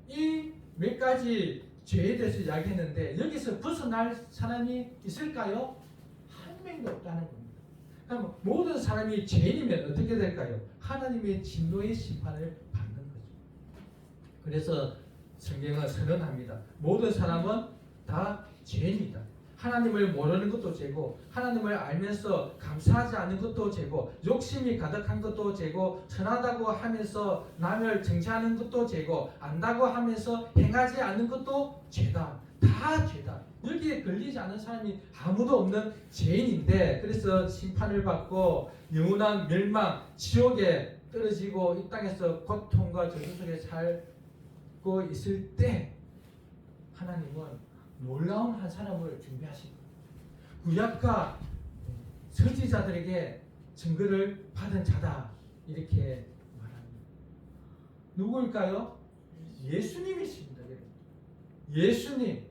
이 몇 가지 죄에 대해서 이야기했는데 여기서 벗어날 사람이 있을까요? 한 명도 없다는 겁니다. 그럼 모든 사람이 죄인이면 어떻게 될까요? 하나님의 진노의 심판을 받는 거죠. 그래서 성경은 선언합니다. 모든 사람은 다 죄인이다. 하나님을 모르는 것도 죄고, 하나님을 알면서 감사하지 않는 것도 죄고, 욕심이 가득한 것도 죄고, 선하다고 하면서 남을 정죄하는 것도 죄고, 안다고 하면서 행하지 않는 것도 죄다. 다 죄다. 여기에 걸리지 않은 사람이 아무도 없는 죄인인데, 그래서 심판을 받고 영원한 멸망, 지옥에 떨어지고 이 땅에서 고통과 저주 속에 살고 있을 때 하나님은 놀라운 한 사람을 준비하신 거예요. 구약과 선지자들에게 증거를 받은 자다 이렇게 말합니다. 누구일까요? 예수님이십니다. 예수님.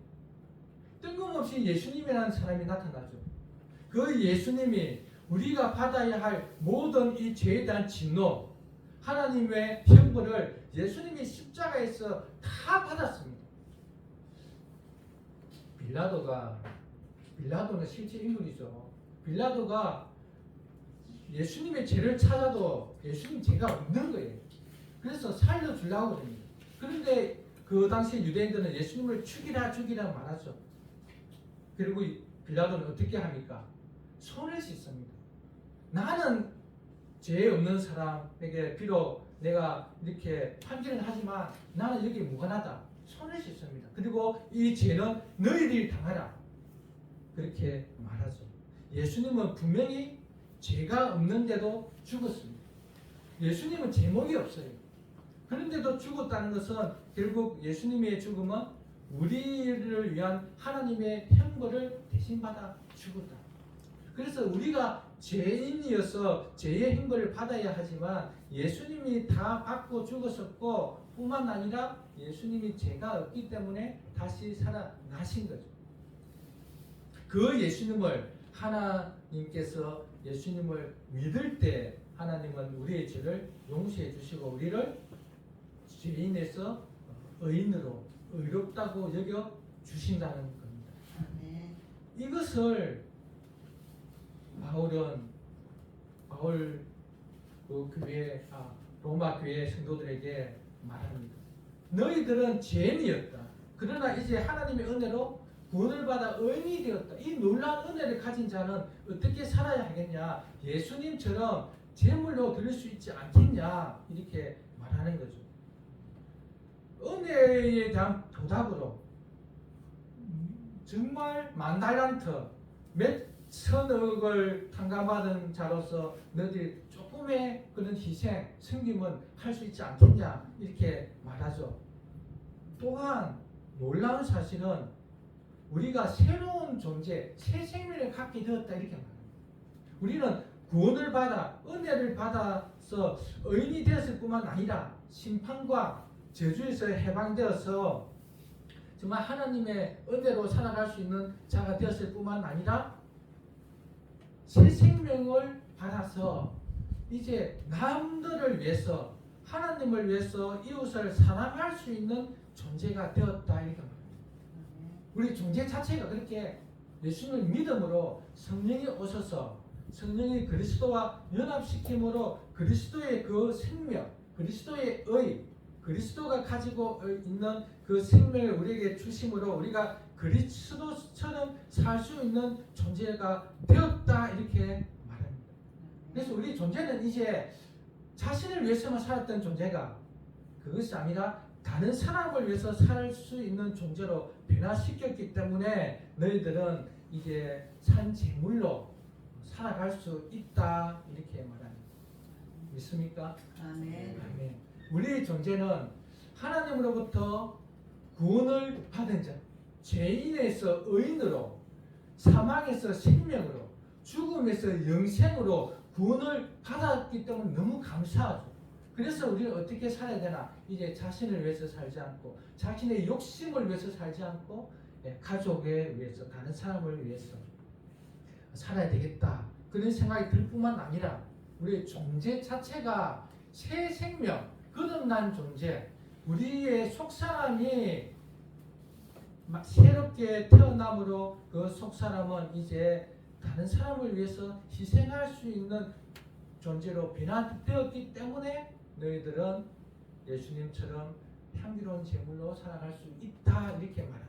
뜬금없이 예수님이라는 사람이 나타나죠. 그 예수님이 우리가 받아야 할 모든 이 죄에 대한 진노, 하나님의 형벌을 예수님이 십자가에서 다 받았습니다. 빌라도는 실제 인물이죠. 빌라도가 예수님의 죄를 찾아도 예수님 죄가 없는 거예요. 그래서 살려주려고 합니다. 그런데 그 당시 유대인들은 예수님을 죽이라 말하죠. 그리고 빌라도는 어떻게 합니까? 손을 씻습니다. 나는 죄 없는 사람에게 비록 내가 이렇게 판결을 하지만 나는 여기 무관하다. 손을 씻습니다. 그리고 이 죄는 너희들이 당하라. 그렇게 말하죠. 예수님은 분명히 죄가 없는데도 죽었습니다. 예수님은 제목이 없어요. 그런데도 죽었다는 것은 결국 예수님의 죽음은 우리를 위한 하나님의 형벌을 대신 받아 죽었다. 그래서 우리가 죄인이어서 죄의 형벌을 받아야 하지만 예수님이 다 받고 죽었었고 뿐만 아니라 예수님이 죄가 없기 때문에 다시 살아나신 거죠. 그 예수님을 하나님께서 예수님을 믿을 때 하나님은 우리의 죄를 용서해 주시고 우리를 죄인에서 의인으로 의롭다고 여겨 주신다는 겁니다. 네. 이것을 바울 그 교회 로마 교회 성도들에게 말합니다. 너희들은 죄인이었다. 그러나 이제 하나님의 은혜로 구원을 받아 의인이 되었다. 이 놀라운 은혜를 가진 자는 어떻게 살아야 하겠냐? 예수님처럼 제물로 드릴 수 있지 않겠냐? 이렇게 말하는 거죠. 은혜에 대한 보답으로 정말 만 달란트 몇 천억을 탕감받은 자로서 너희들이 조금의 그런 희생, 섬김은 할 수 있지 않겠냐 이렇게 말하죠. 또한 놀라운 사실은 우리가 새로운 존재, 새 생명을 갖게 되었다 이렇게 말합니다. 우리는 구원을 받아 은혜를 받아서 의인이 되었을 뿐만 아니라 심판과 저주에서 해방되어서 정말 하나님의 은혜로 살아갈 수 있는 자가 되었을 뿐만 아니라 새 생명을 받아서 이제 남들을 위해서 하나님을 위해서 이웃을 사랑할 수 있는 존재가 되었다 이렇게 말합니다. 우리 존재 자체가 그렇게 예수님을 믿음으로 성령이 오셔서 성령이 그리스도와 연합시킴으로 그리스도의 그 생명, 그리스도의 의, 그리스도가 가지고 있는 그 생명을 우리에게 주심으로 우리가 그리스도처럼 살 수 있는 존재가 되었다 이렇게 말합니다. 그래서 우리 존재는 이제 자신을 위해서만 살았던 존재가 그것이 아니라 다른 사람을 위해서 살 수 있는 존재로 변화시켰기 때문에 너희들은 이제 산 제물로 살아갈 수 있다 이렇게 말합니다. 믿습니까? 아멘. 아멘. 우리의 존재는 하나님으로부터 구원을 받은 자, 죄인에서 의인으로, 사망에서 생명으로, 죽음에서 영생으로 구원을 받았기 때문에 너무 감사하죠. 그래서 우리는 어떻게 살아야 되나? 이제 자신을 위해서 살지 않고 자신의 욕심을 위해서 살지 않고 가족에 위해서, 다른 사람을 위해서 살아야 되겠다. 그런 생각이 들 뿐만 아니라 우리의 존재 자체가 새 생명, 거듭난 존재, 우리의 속사람이 새롭게 태어남으로 그 속사람은 이제 다른 사람을 위해서 희생할 수 있는 존재로 변화되었기 때문에 너희들은 예수님처럼 향기로운 제물로 살아갈 수 있다 이렇게 말합니다.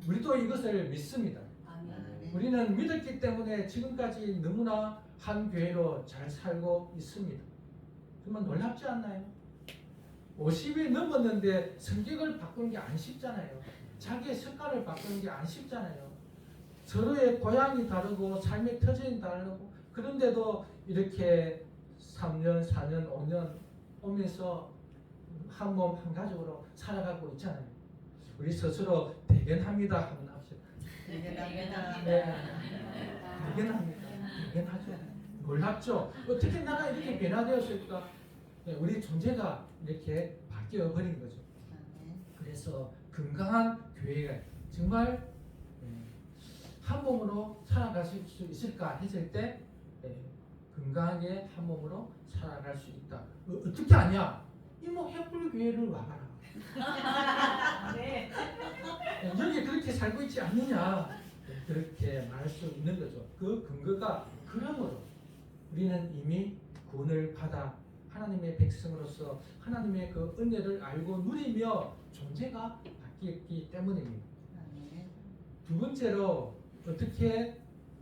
우리도 이것을 믿습니다. 아멘. 우리는 믿었기 때문에 지금까지 너무나 한 교회로 잘 살고 있습니다. 정말 놀랍지 않나요? 50이 넘었는데 성격을 바꾸는 게 안 쉽잖아요. 자기의 습관을 바꾸는 게 안 쉽잖아요. 서로의 고향이 다르고 삶의 터전이 다르고 그런데도 이렇게 3년, 4년, 5년 오면서 한 몸, 한 가족으로 살아가고 있잖아요. 우리 스스로 대견합니다. 한번 합시다. 대견합니다. 대견합니다. 대견하죠. 놀랍죠? 어떻게 나가 이렇게 변화되었을까? 우리 존재가 이렇게 바뀌어 버린 거죠. 그래서 건강한 교회가 정말 한 몸으로 살아가실 수 있을까 했을 때 건강하게 한 몸으로 살아갈 수 있다. 어떻게 아냐? 이모 햇불 교회를 와봐라. 네. 여기 그렇게 살고 있지 않느냐? 그렇게 말할 수 있는 거죠. 그 근거가 그러므로 우리는 이미 구원을 받아 하나님의 백성으로서 하나님의 그 은혜를 알고 누리며 존재가 바뀌었기 때문입니다. 두 번째로 어떻게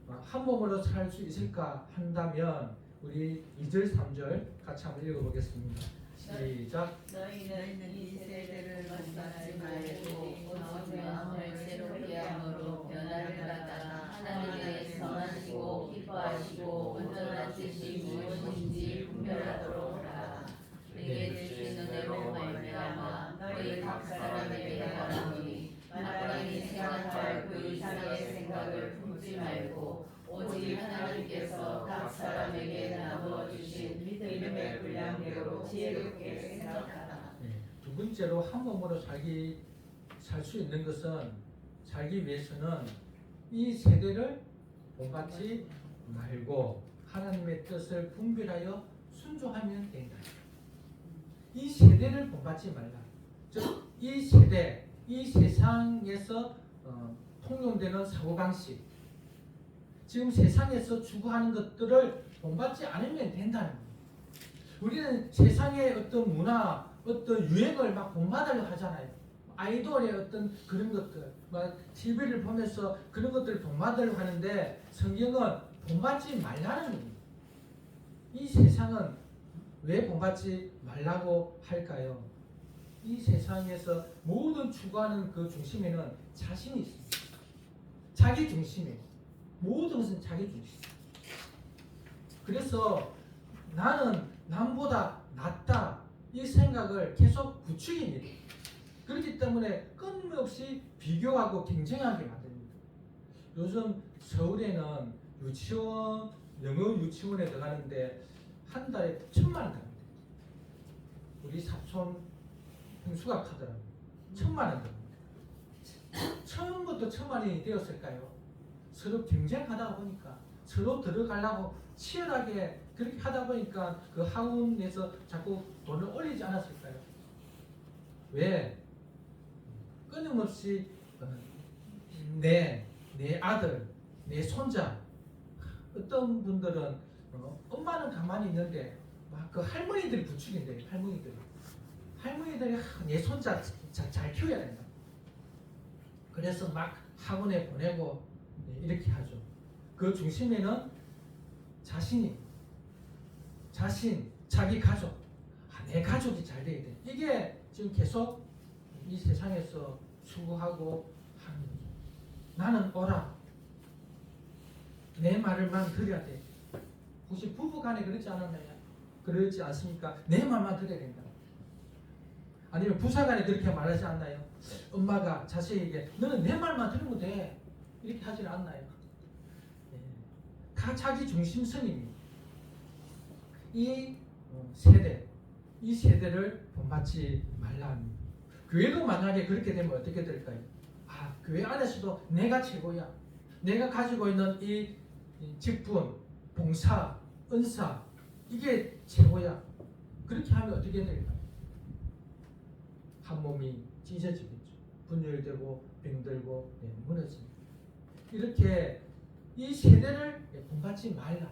한 몸으로 살 수 있을까 한다면 우리 2절 3절 같이 한번 읽어보겠습니다. 시작. 너희는 이 세대를 본받지 말고 오직 마음을 새롭게 함으로 변화를 받아 하나님의 선하시고 기뻐하시고 온전한 뜻이 무엇인지 분별하도록 하라. 내게 주신 은혜로 말미암아 너희 각 사람에게 바라노니 마땅히 생각할 그 이상의 생각을 품지 말고 오직 하나님께서 각 사람에게 나누어 주신 믿음의 분량대로 지혜롭게 생각하라. 두 번째로 한 몸으로 살 수 있는 것은 살기 위해서는 이 세대를 본받지 말고 하나님의 뜻을 분별하여 순종하면 된다. 이 세대를 본받지 말라. 즉 이 세대, 이 세상에서 통용되는 사고방식, 지금 세상에서 추구하는 것들을 본받지 않으면 된다는 거예요. 우리는 세상의 어떤 문화, 어떤 유행을 막 본받으려 하잖아요. 아이돌의 어떤 그런 것들, 막 TV를 보면서 그런 것들을 본받으려 하는데 성경은 본받지 말라는 겁니다. 이 세상은 왜 본받지 말라고 할까요? 이 세상에서 모든 추구하는 그 중심에는 자신이 있습니다. 자기 중심이에요. 모든 것은 자기 중심. 그래서 나는 남보다 낫다 이 생각을 계속 부추깁니다. 그렇기 때문에 끊임없이 비교하고 경쟁하게 만듭니다. 요즘 서울에는 유치원, 영어 유치원에 들어가는데 한 달에 1,000만 원 갑니다. 우리 사촌 형수가 하더라고요. 1,000만 원 갑니다. 처음부터 1,000만 원이 되었을까요? 서로 경쟁하다 보니까 서로 들어가려고 치열하게 그렇게 하다 보니까 그 학원에서 자꾸 돈을 올리지 않았을까요? 왜? 끊임없이 내 내 아들, 내 손자. 어떤 분들은 엄마는 가만히 있는데 막 그 할머니들이 부추긴대요. 할머니들이 내 손자 잘 키워야 된다. 그래서 막 학원에 보내고 이렇게 하죠. 그 중심에는 자신, 자기 가족, 내 가족이 잘 돼야 돼. 이게 지금 계속 이 세상에서 추구하고 하는 거죠. 나는 오라. 내 말을만 들어야 돼. 혹시 부부간에 그렇지 않았나요? 그렇지 않습니까? 내 말만 들어야 된다. 아니면 부사간에 그렇게 말하지 않나요? 엄마가 자식에게 너는 내 말만 들으면 돼. 이렇게 하지 않나요? 다 자기 중심성입니다. 이 세대를 본받지 말라 합니다. 교회도 만약에 그렇게 되면 어떻게 될까요? 교회 안에서도 내가 최고야. 내가 가지고 있는 이 직분, 봉사, 은사 이게 최고야. 그렇게 하면 어떻게 될까요? 한 몸이 찢어지겠죠. 분열되고 병들고 무너집니다. 이렇게 이 세대를 본받지 말라.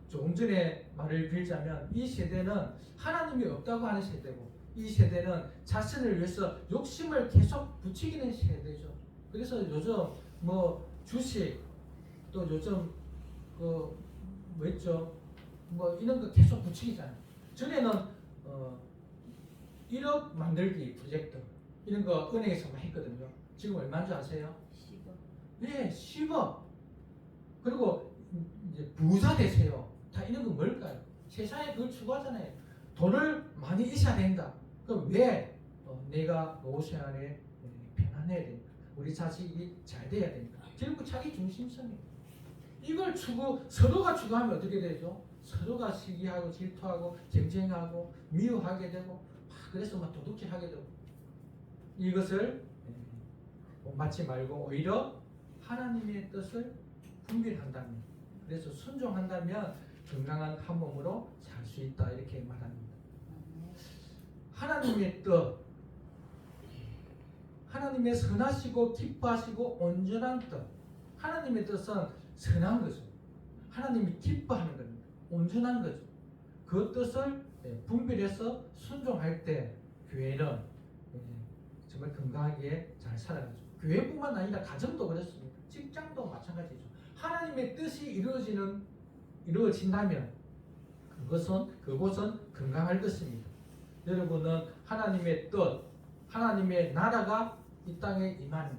조금 전에 말을 빌자면 이 세대는 하나님이 없다고 하는 세대고 이 세대는 자신을 위해서 욕심을 계속 부추기는 세대죠. 그래서 요즘 뭐 주식 또 요즘 뭐 있죠? 뭐 이런 거 계속 부추기잖아요. 전에는 1억 만들기 프로젝트 이런 거 은행에서 막 했거든요. 지금 얼마인 줄 아세요? 10억. 네, 10억. 그리고 이제 부자 되세요. 다 이런 거 뭘까요? 세상에 그걸 추구하잖아요. 돈을 많이 있어야 된다. 그럼 왜? 내가 노후 생활에 편안해야 된다. 우리 자식이 잘 돼야 된다. 결국 자기 중심성이에요. 이걸 서로가 추구하면 어떻게 되죠? 서로가 시기하고 질투하고 경쟁하고 미워하게 되고 그래서 막 도둑질하게 되고 이것을 본받지 말고 오히려 하나님의 뜻을 분별한다면 그래서 순종한다면 건강한 한 몸으로 살 수 있다 이렇게 말합니다. 하나님의 뜻 하나님의 선하시고 기뻐하시고 온전한 뜻 하나님의 뜻은 선한 거죠. 하나님이 기뻐하는 겁니다. 온전한 거죠. 그 뜻을 분별해서 순종할 때 교회는 정말 건강하게 잘 살아가죠. 교회뿐만 아니라 가정도 그렇습니다. 직장도 마찬가지죠. 하나님의 뜻이 이루어진다면 그곳은 건강할 것입니다. 여러분은 하나님의 뜻, 하나님의 나라가 이 땅에 임하는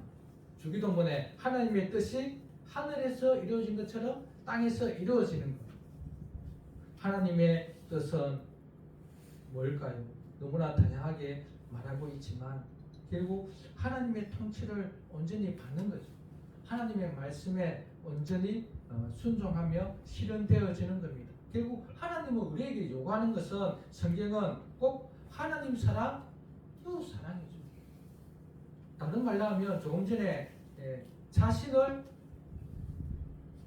주기도문에 하나님의 뜻이 하늘에서 이루어진 것처럼 땅에서 이루어지는 것. 하나님의 뜻은 뭘까요? 너무나 다양하게 말하고 있지만 결국 하나님의 통치를 온전히 받는 거죠. 하나님의 말씀에 온전히 순종하며 실현되어지는 겁니다. 결국 하나님은 우리에게 요구하는 것은 성경은 꼭 하나님 사랑, 이웃 사랑이죠. 다른 말로 하면 조금 전에 자신을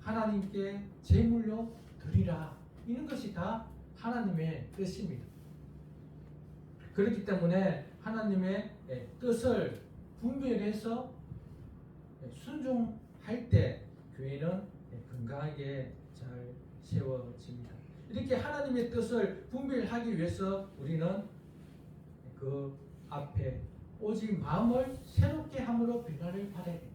하나님께 제물로 드리라. 이런 것이 다 하나님의 뜻입니다. 그렇기 때문에 하나님의 뜻을 분별해서 순종할 때 교회는 건강하게 잘 세워집니다. 이렇게 하나님의 뜻을 분별하기 위해서 우리는 그 앞에 오직 마음을 새롭게 함으로 변화를 받아야 된다.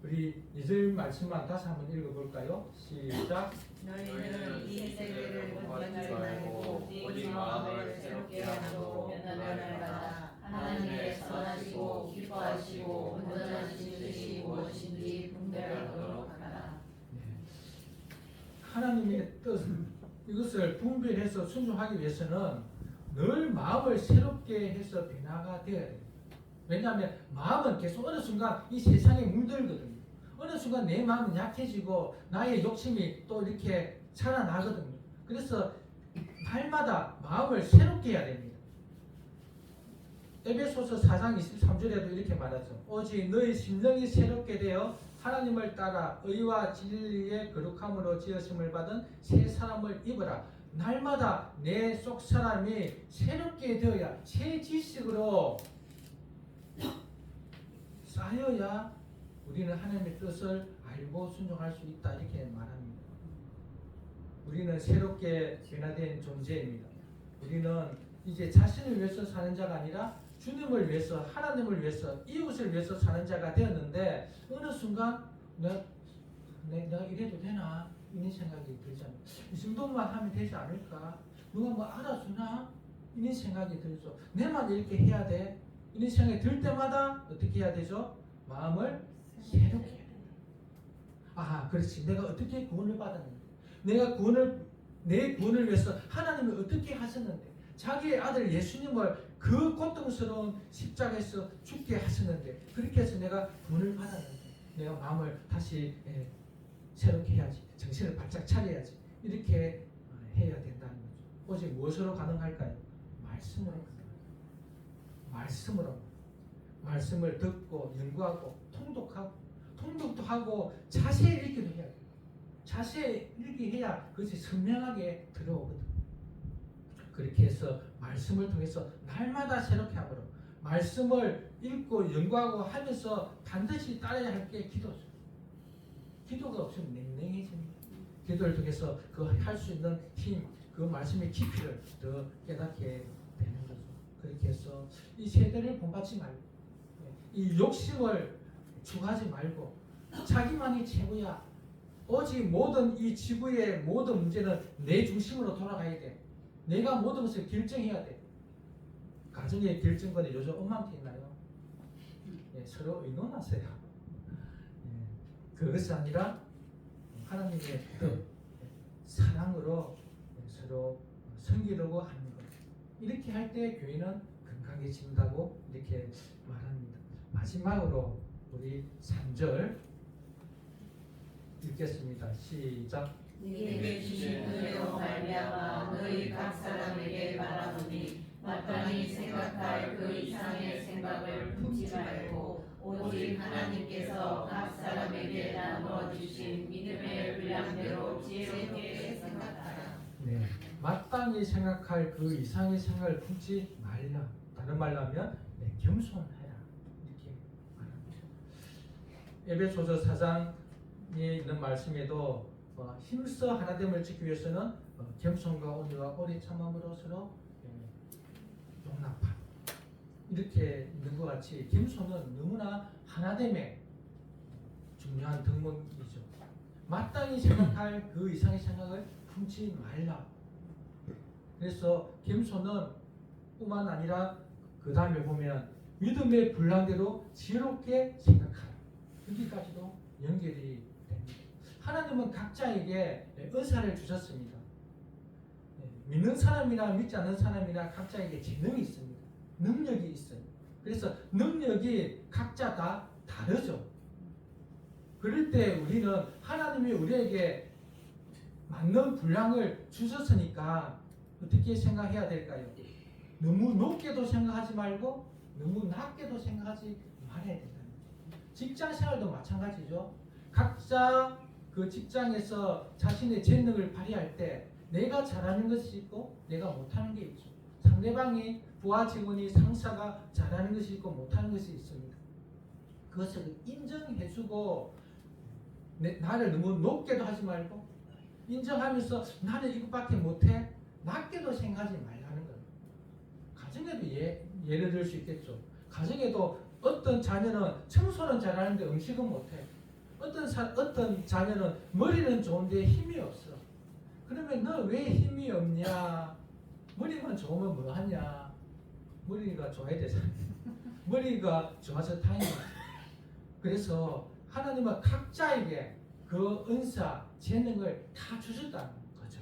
우리 2절 말씀만 다시 한번 읽어볼까요? 시작. 너희는 이 세대를 본받지 말고 오직 마음을 새롭게 함으로 변화를 받아 하나님의 선하시고 기뻐하시고 온전하신 뜻이 무엇인지 분별하도록 하라. 하나님의 뜻 이것을 분별해서 순종하기 위해서는 늘 마음을 새롭게 해서 변화가 되어야 돼요. 왜냐하면 마음은 계속 어느 순간 이 세상에 물들거든요. 어느 순간 내 마음은 약해지고 나의 욕심이 또 이렇게 살아나거든요. 그래서 날마다 마음을 새롭게 해야 됩니다. 에베소서 4장 23절에도 이렇게 말하죠. 오직 너희 심령이 새롭게 되어 하나님을 따라 의와 진리의 거룩함으로 지으심을 받은 새 사람을 입어라. 날마다 내 속 사람이 새롭게 되어야 새 지식으로 쌓여야 우리는 하나님의 뜻을 알고 순종할 수 있다 이렇게 말합니다. 우리는 새롭게 변화된 존재입니다. 우리는 이제 자신을 위해서 사는 자가 아니라 주님을 위해서, 하나님을 위해서, 이웃을 위해서 사는 자가 되었는데 어느 순간 내가 이래도 되나? 이런 생각이 들잖아요. 이 정도만 하면 되지 않을까? 누가 뭐 알아주나? 이런 생각이 들죠. 내만 이렇게 해야 돼? 이런 생각이 들 때마다 어떻게 해야 되죠? 마음을 새롭게 해야 된다. 아, 그렇지. 내가 어떻게 구원을 받았는데, 내 구원을 위해서 하나님이 어떻게 하셨는데, 자기의 아들 예수님을 그 고통스러운 십자가에서 죽게 하셨는데, 그렇게 해서 내가 구원을 받았는데, 내가 마음을 다시 새롭게 해야지, 정신을 바짝 차려야지, 이렇게 해야 된다는 거죠. 오직 무엇으로 가능할까요? 말씀으로 가능합니다. 말씀으로. 말씀을 듣고 연구하고 통독도 하고 자세히 읽기도 해야 돼요. 자세히 읽기 해야 그것이 선명하게 들어오거든. 그렇게 해서 말씀을 통해서 날마다 새롭게 함으로, 말씀을 읽고 연구하고 하면서 반드시 따라야 할 게 기도죠. 기도가 없으면 냉랭해집니다. 기도를 통해서 그 할 수 있는 힘, 그 말씀의 깊이를 더 깨닫게 되는 거죠. 그렇게 해서 이 세대를 본받지 말고, 이 욕심을 추구하지 말고, 자기만이 최고야. 오직 모든 이 지구의 모든 문제는 내 중심으로 돌아가야 돼. 내가 모든 것을 결정해야 돼. 가정의 결정권이 요즘 엄마한테 있나요? 서로 의논하세요. 그것이 아니라 하나님의 뜻, 사랑으로 서로 섬기려고 하는 것. 이렇게 할 때 교회는 건강해진다고 이렇게 말합니다. 마지막으로 우리 3절 읽겠습니다. 시작. 내게 주신 은혜로 말미암아 너희 각 사람에게 말하노니 마땅히 생각할 그 이상의 생각을 품지 말고 오직 하나님께서 각 사람에게 나누어 주신 믿음의 분량대로 지혜롭게 생각하라. 네, 마땅히 생각할 그 이상의 생각을 품지 말라. 다른 말로 하면 겸손해라. 이렇게 말합니다. 에베소서 4장에 있는 말씀에도 힘써 하나됨을 지키기 위해서는 겸손과 온유와 오래 참음으로 서로 용납함, 이렇게 있는 것 같이 겸손은 너무나 하나됨의 중요한 덕목이죠. 마땅히 생각할 그 이상의 생각을 품지 말라. 그래서 겸손은 뿐만 아니라 그 다음에 보면 믿음의 분량대로 지혜롭게 생각하라. 여기까지도 연결이 됩니다. 하나님은 각자에게 은사를 주셨습니다. 믿는 사람이나 믿지 않는 사람이나 각자에게 재능이 있습니다. 능력이 있어요. 그래서 능력이 각자 다 다르죠. 그럴 때 우리는 하나님이 우리에게 맞는 분량을 주셨으니까 어떻게 생각해야 될까요? 너무 높게도 생각하지 말고 너무 낮게도 생각하지 말아야 된다. 직장 생활도 마찬가지죠. 각자 그 직장에서 자신의 재능을 발휘할 때 내가 잘하는 것이 있고 내가 못하는 게 있죠. 상대방이 부하 직원이 상사가 잘하는 것이 있고 못하는 것이 있습니다. 그것을 인정해주고 나를 너무 높게도 하지 말고 인정하면서 나는 이것밖에 못해 낮게도 생각하지 말라는 거예요. 가정에도 예를 들 수 있겠죠. 가정에도 어떤 자녀는 청소는 잘하는데 음식은 못해. 어떤 자녀는 머리는 좋은데 힘이 없어. 그러면 너 왜 힘이 없냐? 머리만 좋으면 뭐 하냐? 머리가 좋아야 되잖아. 머리가 좋아서 다행이야. 그래서 하나님은 각자에게 그 은사, 재능을 다 주셨다는 거죠.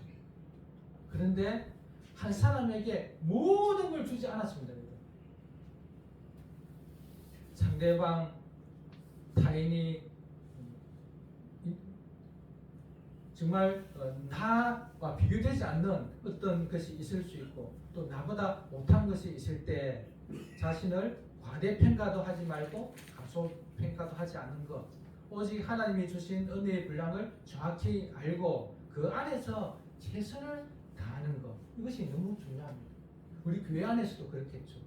그런데 한 사람에게 모든 걸 주지 않았습니다. 상대방 타인이 정말 나와 비교되지 않는 어떤 것이 있을 수 있고 또 나보다 못한 것이 있을 때 자신을 과대평가도 하지 말고 가소평가도 하지 않는 것, 오직 하나님이 주신 은혜의 분량을 정확히 알고 그 안에서 최선을 다하는 것, 이것이 너무 중요합니다. 우리 교회 안에서도 그렇겠죠.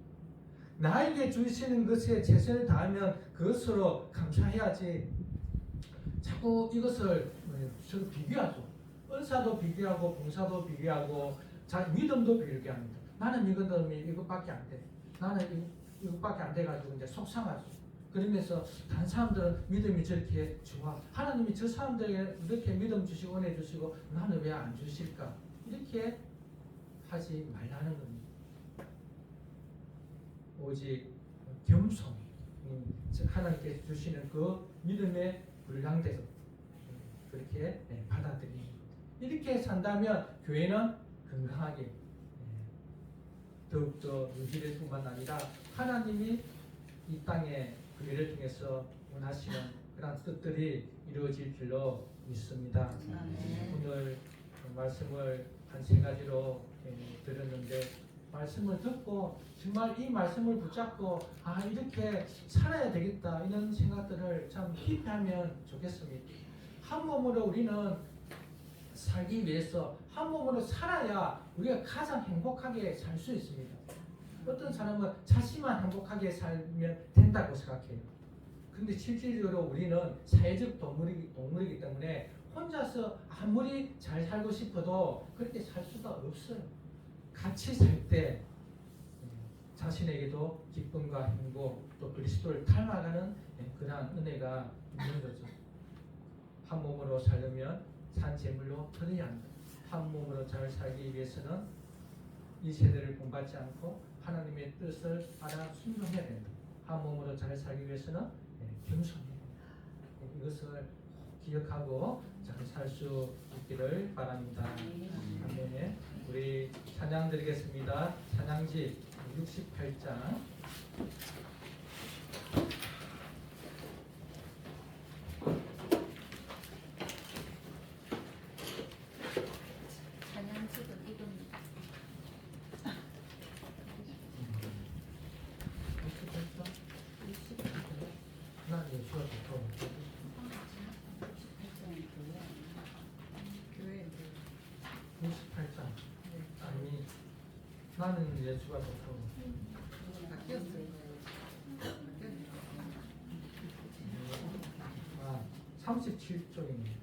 나에게 주시는 것에 최선을 다하면 그것으로 감사해야지. 자꾸 이것을 서로 비교하죠. 은사도 비교하고 봉사도 비교하고 믿음도 비교합니다. 나는 믿음이 이것밖에 안 돼. 나는 이것밖에 안 돼가지고 이제 속상하죠. 그러면서 다른 사람들은 믿음이 저렇게 좋아. 하나님이 저 사람들에게 이렇게 믿음 주시고 은혜 주시고 나는 왜 안 주실까? 이렇게 하지 말라는 겁니다. 오직 겸손, 하나님께 주시는 그 믿음의 분량대로 그렇게 받아들이는 겁니다. 이렇게 산다면 교회는 건강하게 더욱더 유지될 뿐만 아니라 하나님이 이 땅에 교회를 통해서 원하시는 그런 뜻들이 이루어질 줄로 믿습니다. 오늘 말씀을 한 3가지로 들었는데 말씀을 듣고 정말 이 말씀을 붙잡고 이렇게 살아야 되겠다 이런 생각들을 참 깊이하면 좋겠습니다. 한 몸으로 우리는 살기 위해서 한 몸으로 살아야 우리가 가장 행복하게 살 수 있습니다. 어떤 사람은 자신만 행복하게 살면 된다고 생각해요. 근데 실질적으로 우리는 사회적 동물이기 때문에 혼자서 아무리 잘 살고 싶어도 그렇게 살 수가 없어요. 같이 살 때 자신에게도 기쁨과 행복 또 그리스도를 닮아가는 그러한 은혜가 있는 거죠. 한 몸으로 살려면 산 제물로 드려야 한다. 한 몸으로 잘 살기 위해서는 이 세대를 본받지 않고 하나님의 뜻을 알아 순종해야 된다. 한 몸으로 잘 살기 위해서는 겸손해야 된다. 이것을 기억하고 잘 살 수 있기를 바랍니다. 아멘. 우리 찬양 드리겠습니다. 찬양집 68장. 찬양집은 이겁니다. 난 예수가 좋다. 68장. 아니, 나는 예수가 좋다. 37쪽입니다.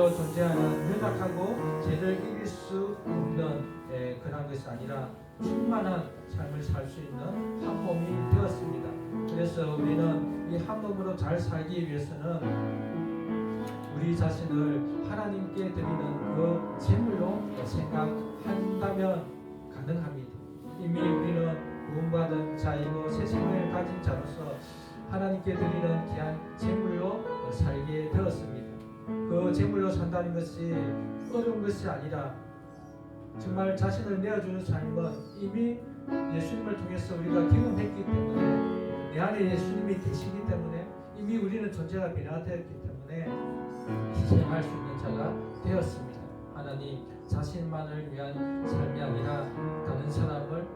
스스로 존재하는 연약하고 죄를 이길 수 없는 그런 것이 아니라 충만한 삶을 살 수 있는 한 몸이 되었습니다. 그래서 우리는 이 한 몸으로 잘 살기 위해서는 우리 자신을 하나님께 드리는 그 제물로 생각한다면 가능합니다. 이미 우리는 구원받은 자이고 새 생명을 가진 자로서 하나님께 드리는 귀한 제물로 살게 되었습니다. 그 제물로 산다는 것이 어려운 것이 아니라 정말 자신을 내어주는 삶은 이미 예수님을 통해서 우리가 경험했기 때문에 내 안에 예수님이 계시기 때문에 이미 우리는 존재가 변화되었기 때문에 희생할 수 있는 자가 되었습니다. 하나님 자신만을 위한 삶이 아니라 다른 사람을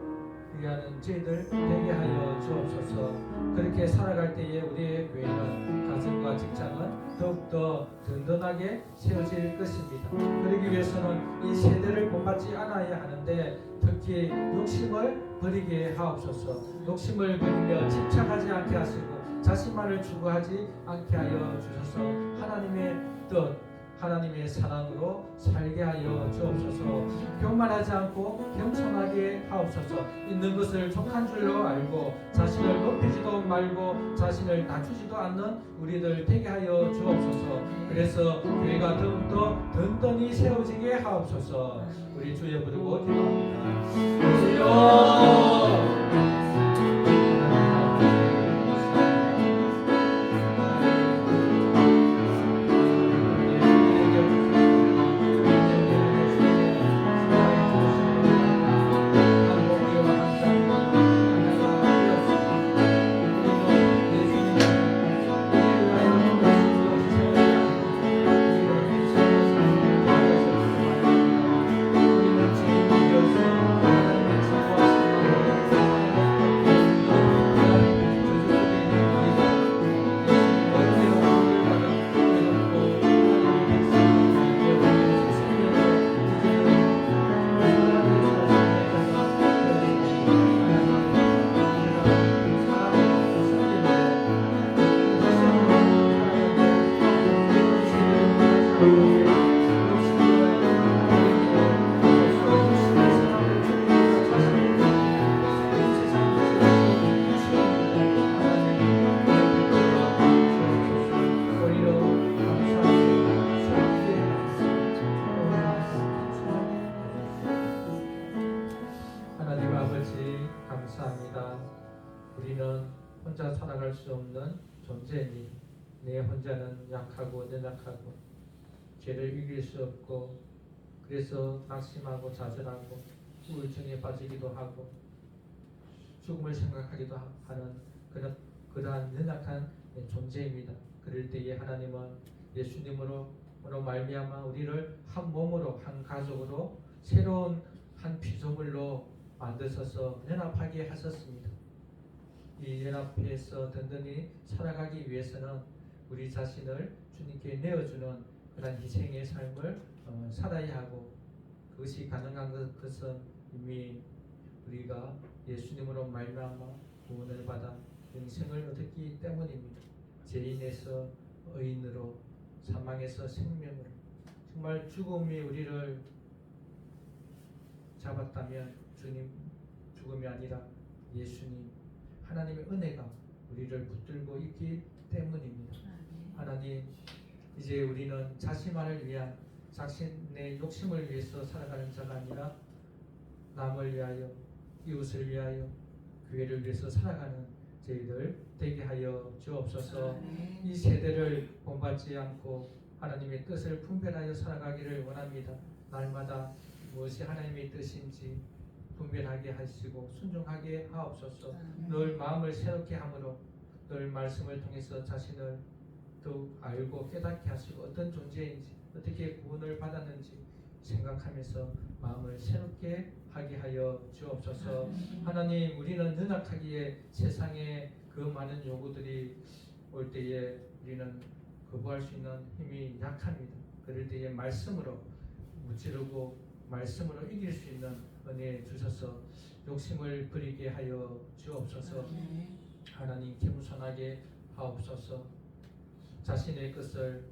위하는 저희들 되게 하여 주옵소서. 그렇게 살아갈 때에 우리의 교회는 가정과 직장은 더욱더 든든하게 세워질 것입니다. 그러기 위해서는 이 세대를 본받지 않아야 하는데 특히 욕심을 버리게 하옵소서. 욕심을 버리며 집착하지 않게 하시고 자신만을 추구하지 않게 하여 주셔서 하나님의 뜻, 하나님의 사랑으로 살게 하여 주옵소서. 교만하지 않고 겸손하게 하옵소서. 있는 것을 족한 줄로 알고 자신을 높이지도 말고 자신을 낮추지도 않는 우리들 되게 하여 주옵소서. 그래서 교회가 더욱더 든든히 세워지게 하옵소서. 우리 주여 부르고 기도합니다. 주여 하나님 아버지 감사합니다. 우리는 혼자 살아갈 수 없는 존재니 내 혼자는 약하고 연약하고 죄를 이길 수 없고 그래서 낙심하고 좌절하고 우울증에 빠지기도 하고 죽음을 생각하기도 하는 그러한 연약한 존재입니다. 그럴 때에 하나님은 예수님으로 말미암아 우리를 한 몸으로 한 가족으로 새로운 한 피조물로 만드셔서 연합하게 하셨습니다. 이 연합해서 든든히 살아가기 위해서는 우리 자신을 주님께 내어주는 그런 희생의 삶을 살아야 하고 그것이 가능한 것은 이미 우리가 예수님으로 말미암아 구원을 받아 영생을 얻었기 때문입니다. 죄인에서 의인으로 사망에서 생명으로 정말 죽음이 우리를 잡았다면 주님 죽음이 아니라 예수님 하나님의 은혜가 우리를 붙들고 있기 때문입니다. 하나님 이제 우리는 자신만을 위한 자신의 욕심을 위해서 살아가는 자가 아니라 남을 위하여 이웃을 위하여 교회를 위해서 살아가는 저희들 되게 하여 주옵소서. 이 세대를 본받지 않고 하나님의 뜻을 분별하여 살아가기를 원합니다. 날마다 무엇이 하나님의 뜻인지 분별하게 하시고 순종하게 하옵소서. 늘 마음을 새롭게 함으로 늘 말씀을 통해서 자신을 더욱 알고 깨닫게 하시고 어떤 존재인지 어떻게 구원을 받았는지 생각하면서 마음을 새롭게 하게 하여 주옵소서. 하나님 우리는 연약하기에 세상에 그 많은 요구들이 올 때에 우리는 거부할 수 있는 힘이 약합니다. 그럴 때에 말씀으로 무찌르고 말씀으로 이길 수 있는 은혜 주셔서 욕심을 버리게 하여 주옵소서. 하나님 겸손하게 하옵소서. 자신의 것을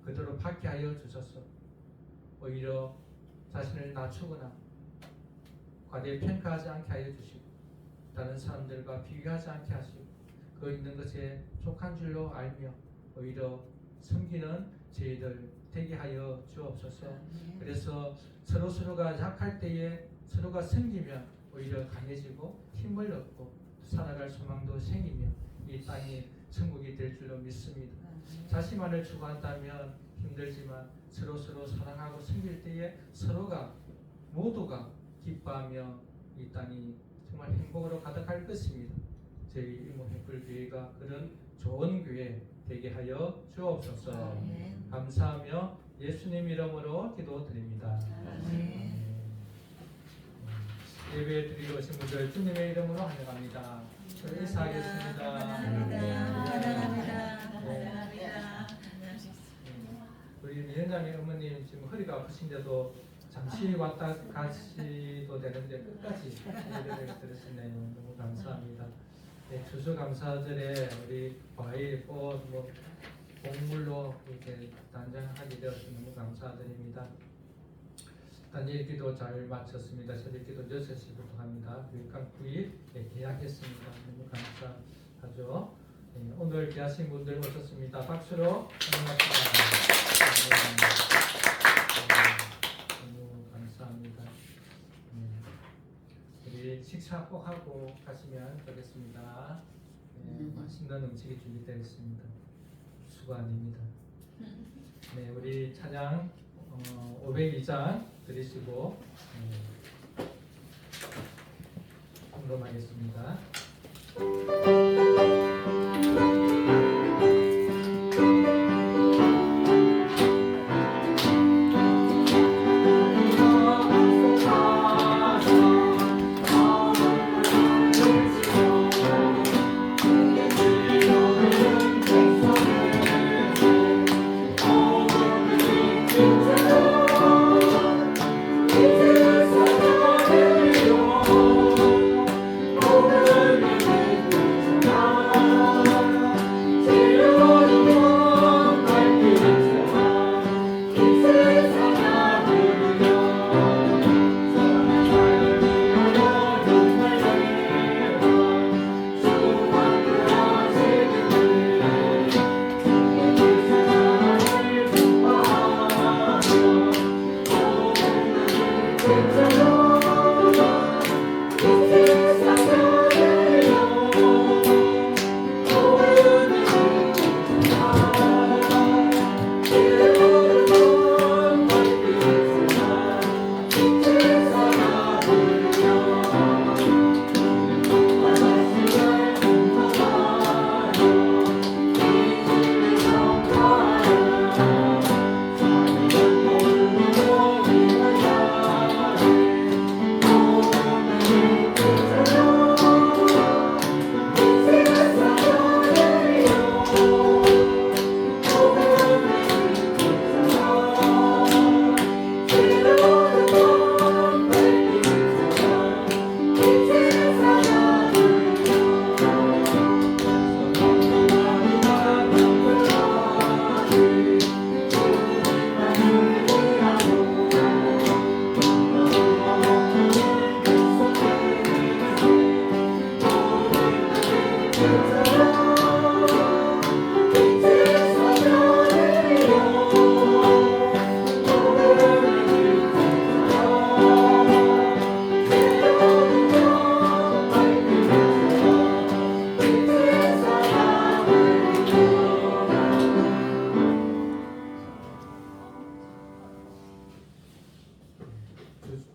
그대로 받게 하여 주소서. 오히려 자신을 낮추거나 과대평가하지 않게 하여 주시고 다른 사람들과 비교하지 않게 하시고 그 있는 것에 족한 줄로 알며 오히려 섬기는 저희들 되게 하여 주옵소서. 그래서 서로가 약할 때에 서로가 섬기면 오히려 강해지고 힘을 얻고 살아갈 소망도 생기며 이 땅이 천국이 될 줄로 믿습니다. 자신만을 추구한다면 힘들지만 서로 사랑하고 섬길 때에 서로가 모두가 기뻐하며 이 땅이 정말 행복으로 가득할 것입니다. 저희 이모행불교회가 그런 좋은 교회 되게 하여 주옵소서. 감사하며 예수님 이름으로 기도드립니다. 예배 드리고 오신 분들 주님의 이름으로 환영합니다. 저희 인사하겠습니다. 우리 위원장님 어머님 지금 허리가 아프신데도 잠시 왔다 가시도 되는데 끝까지 예배를 들으시네요. 너무 감사합니다. 네, 추수감사절에 우리 과일, 꽃, 곡물로 이렇게 단장하게 되어서 너무 감사드립니다. 단일 기도 잘 마쳤습니다. 새벽 기도 6시부터 합니다. 교육감 9일 계약했습니다. 너무 감사하죠. 네, 오늘 계약하신 분들 오셨습니다. 박수로 환영합니다. 너무 감사합니다. 우리 식사 꼭 하고 가시면 되겠습니다. 맛있는 음식이 준비되어 있습니다. 수고 아닙니다. 네, 우리 찬양 502장 드리시고 공감하겠습니다.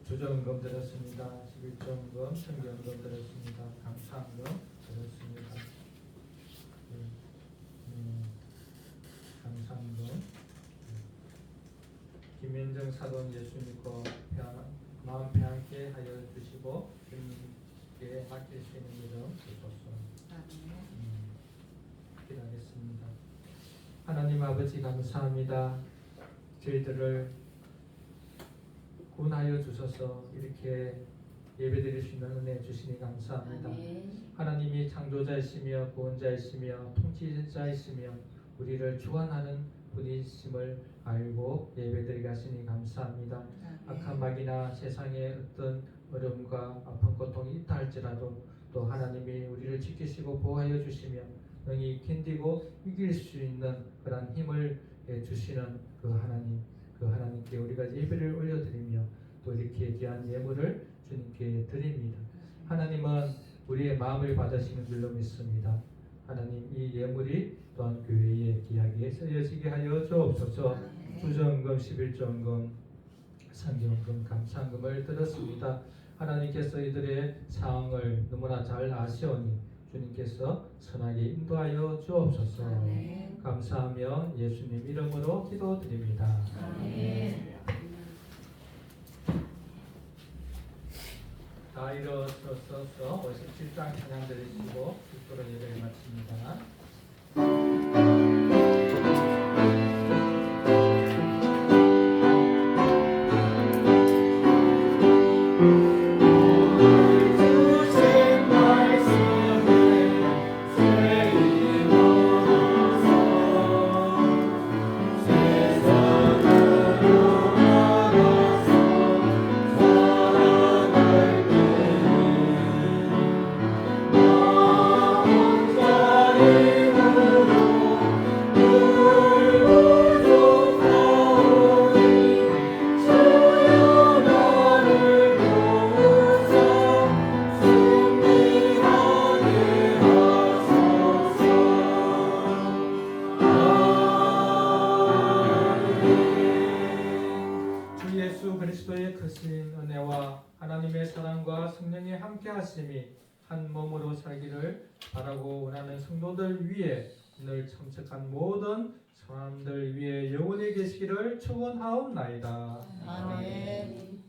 주정금 드렸습니다. 11조금, 청경금 드렸습니다. 감사금금 드렸습니다. 감사금금. 김현정 사돈 예수 믿고 마음 평안케 하여 주시고 주님께 맡길 수 있는 이름 주소서. 기도하겠습니다. 하나님 아버지 감사합니다. 저희들을 구원하여 주셔서 이렇게 예배드릴 수 있는 은혜 주시니 감사합니다. 하나님이 창조자이시며 구원자이시며 통치자이시며 우리를 주관하는 분이심을 알고 예배드리게 하시니 감사합니다. 악한 마귀나 세상의 어떤 어려움과 아픈 고통이 있다 할지라도 또 하나님이 우리를 지키시고 보호하여 주시며 능히 견디고 이길 수 있는 그런 힘을 주시는 그 하나님께 우리가 예배를 올려드리며 또 이렇게 귀한 예물을 주님께 드립니다. 하나님은 우리의 마음을 받으시는 줄로 믿습니다. 하나님, 이 예물이 또한 교회의 기약에 쓰여지게 하여 주옵소서. 주정금, 11조금, 상기원금, 감사금을 드렸습니다. 하나님께서 이들의 상황을 너무나 잘 아시오니 주님께서 선하게 인도하여 주옵소서. 감사하며 예수님 이름으로 기도드립니다. 다 일어서서 57장 찬양 드리시고 기도로 예배를 마칩니다. 그리스도의 크신 은혜와 하나님의 사랑과 성령의 함께하심이 한 몸으로 살기를 바라고 원하는 성도들 위해 늘 참석한 모든 사람들 위해 영원히 계시기를 축원하옵나이다. 아멘.